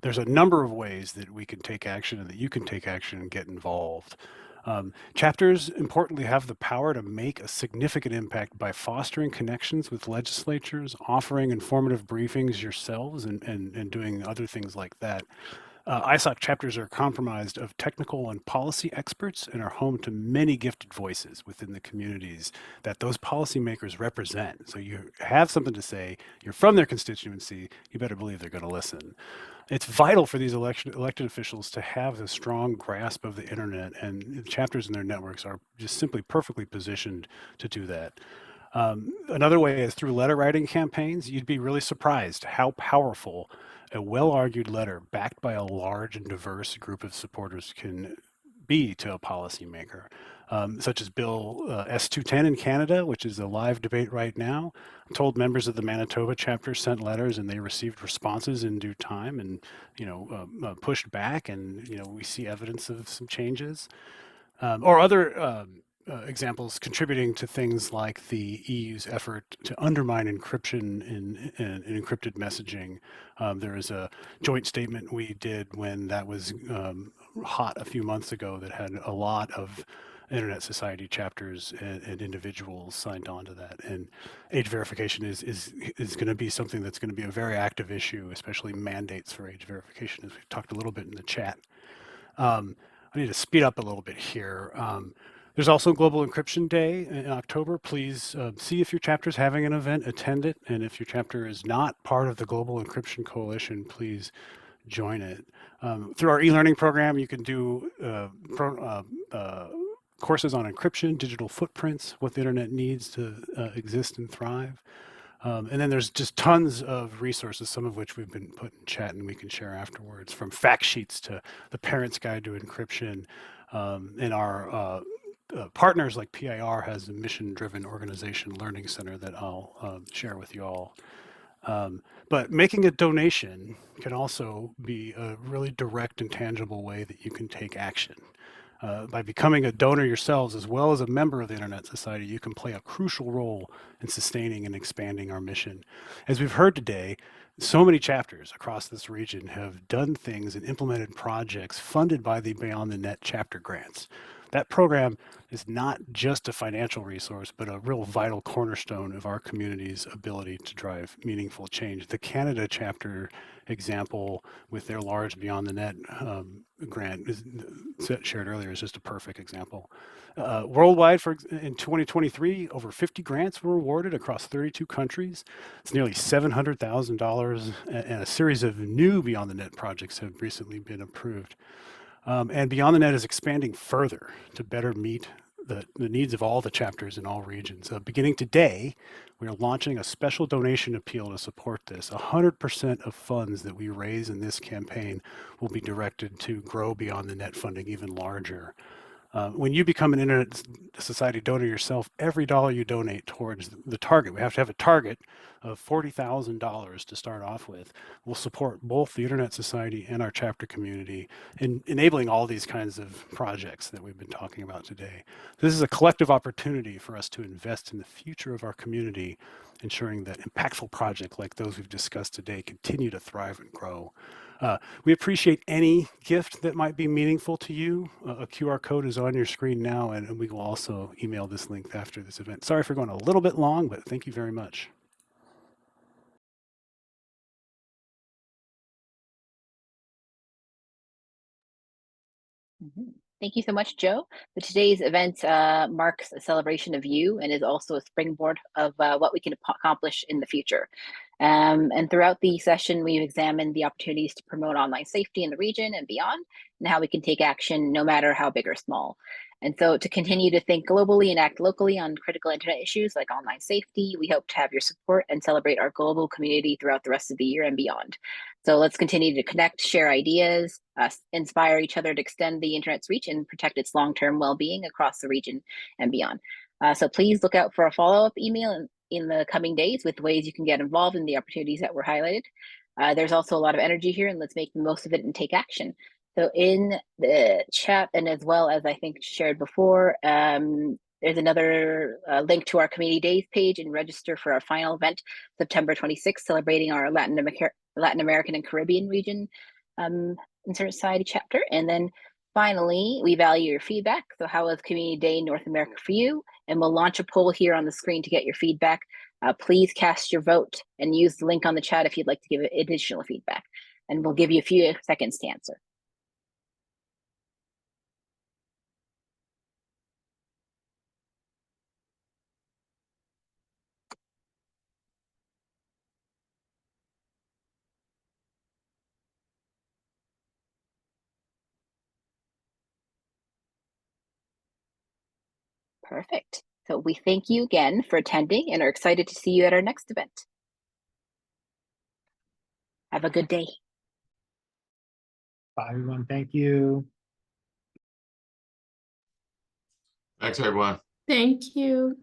Speaker 14: There's a number of ways that we can take action and that you can take action and get involved. Chapters, importantly, have the power to make a significant impact by fostering connections with legislatures, offering informative briefings yourselves, and doing other things like that. ISOC chapters are comprised of technical and policy experts and are home to many gifted voices within the communities that those policymakers represent. So you have something to say, you're from their constituency, you better believe they're going to listen. It's vital for these elected officials to have a strong grasp of the internet, and chapters in their networks are just simply perfectly positioned to do that. Another way is through letter writing campaigns. You'd be really surprised how powerful a well-argued letter backed by a large and diverse group of supporters can be to a policymaker, such as Bill S210 in Canada, which is a live debate right now. I'm told members of the Manitoba chapter sent letters and they received responses in due time and, pushed back, and, we see evidence of some changes. Or other examples contributing to things like the EU's effort to undermine encryption in encrypted messaging. There is a joint statement we did when that was hot a few months ago that had a lot of Internet Society chapters and individuals signed on to that. And age verification is going to be something that's going to be a very active issue, especially mandates for age verification, as we've talked a little bit in the chat. I need to speed up a little bit here. There's also Global Encryption Day in October. Please see if your chapter is having an event, attend it. And if your chapter is not part of the Global Encryption Coalition, please join it. Through our e-learning program, you can do courses on encryption, digital footprints, what the internet needs to exist and thrive. And then there's just tons of resources, some of which we've been put in chat and we can share afterwards, from fact sheets to the Parent's Guide to Encryption. And our partners like PIR has a mission-driven organization learning center that I'll share with you all. But making a donation can also be a really direct and tangible way that you can take action. By becoming a donor yourselves, as well as a member of the Internet Society, you can play a crucial role in sustaining and expanding our mission. As we've heard today, so many chapters across this region have done things and implemented projects funded by the Beyond the Net chapter grants. That program is not just a financial resource, but a real vital cornerstone of our community's ability to drive meaningful change. The Canada chapter example with their large Beyond the Net grant shared earlier is just a perfect example. Worldwide, in 2023, over 50 grants were awarded across 32 countries. It's nearly $700,000, and a series of new Beyond the Net projects have recently been approved. And Beyond the Net is expanding further to better meet the needs of all the chapters in all regions. Beginning today, we are launching a special donation appeal to support this. 100% of funds that we raise in this campaign will be directed to grow Beyond the Net funding even larger. When you become an Internet Society donor yourself, every dollar you donate towards the target, we have to have a target of $40,000 to start off with, will support both the Internet Society and our chapter community in enabling all these kinds of projects that we've been talking about today. This is a collective opportunity for us to invest in the future of our community, ensuring that impactful projects like those we've discussed today continue to thrive and grow. We appreciate any gift that might be meaningful to you. A QR code is on your screen now, and we will also email this link after this event. Sorry for going a little bit long, but thank you very much.
Speaker 2: Thank you so much, Joe. Today's event marks a celebration of you and is also a springboard of what we can accomplish in the future. And throughout the session, we've examined the opportunities to promote online safety in the region and beyond, and how we can take action no matter how big or small. And so to continue to think globally and act locally on critical internet issues like online safety, we hope to have your support and celebrate our global community throughout the rest of the year and beyond. So let's continue to connect, share ideas, inspire each other to extend the internet's reach and protect its long-term well-being across the region and beyond. So please look out for a follow-up email in the coming days with ways you can get involved in the opportunities that were highlighted. There's also a lot of energy here, and let's make the most of it and take action. So in the chat, and as well as I think shared before, there's another link to our Community Days page, and register for our final event, September 26th, celebrating our Latin American and Caribbean region Internet Society chapter. And then finally, we value your feedback. So how was Community Day in North America for you? And we'll launch a poll here on the screen to get your feedback. Please cast your vote and use the link on the chat if you'd like to give additional feedback. And we'll give you a few seconds to answer. Perfect. So we thank you again for attending and are excited to see you at our next event. Have a good day.
Speaker 1: Bye, everyone. Thank you.
Speaker 9: Thanks, everyone.
Speaker 15: Thank you.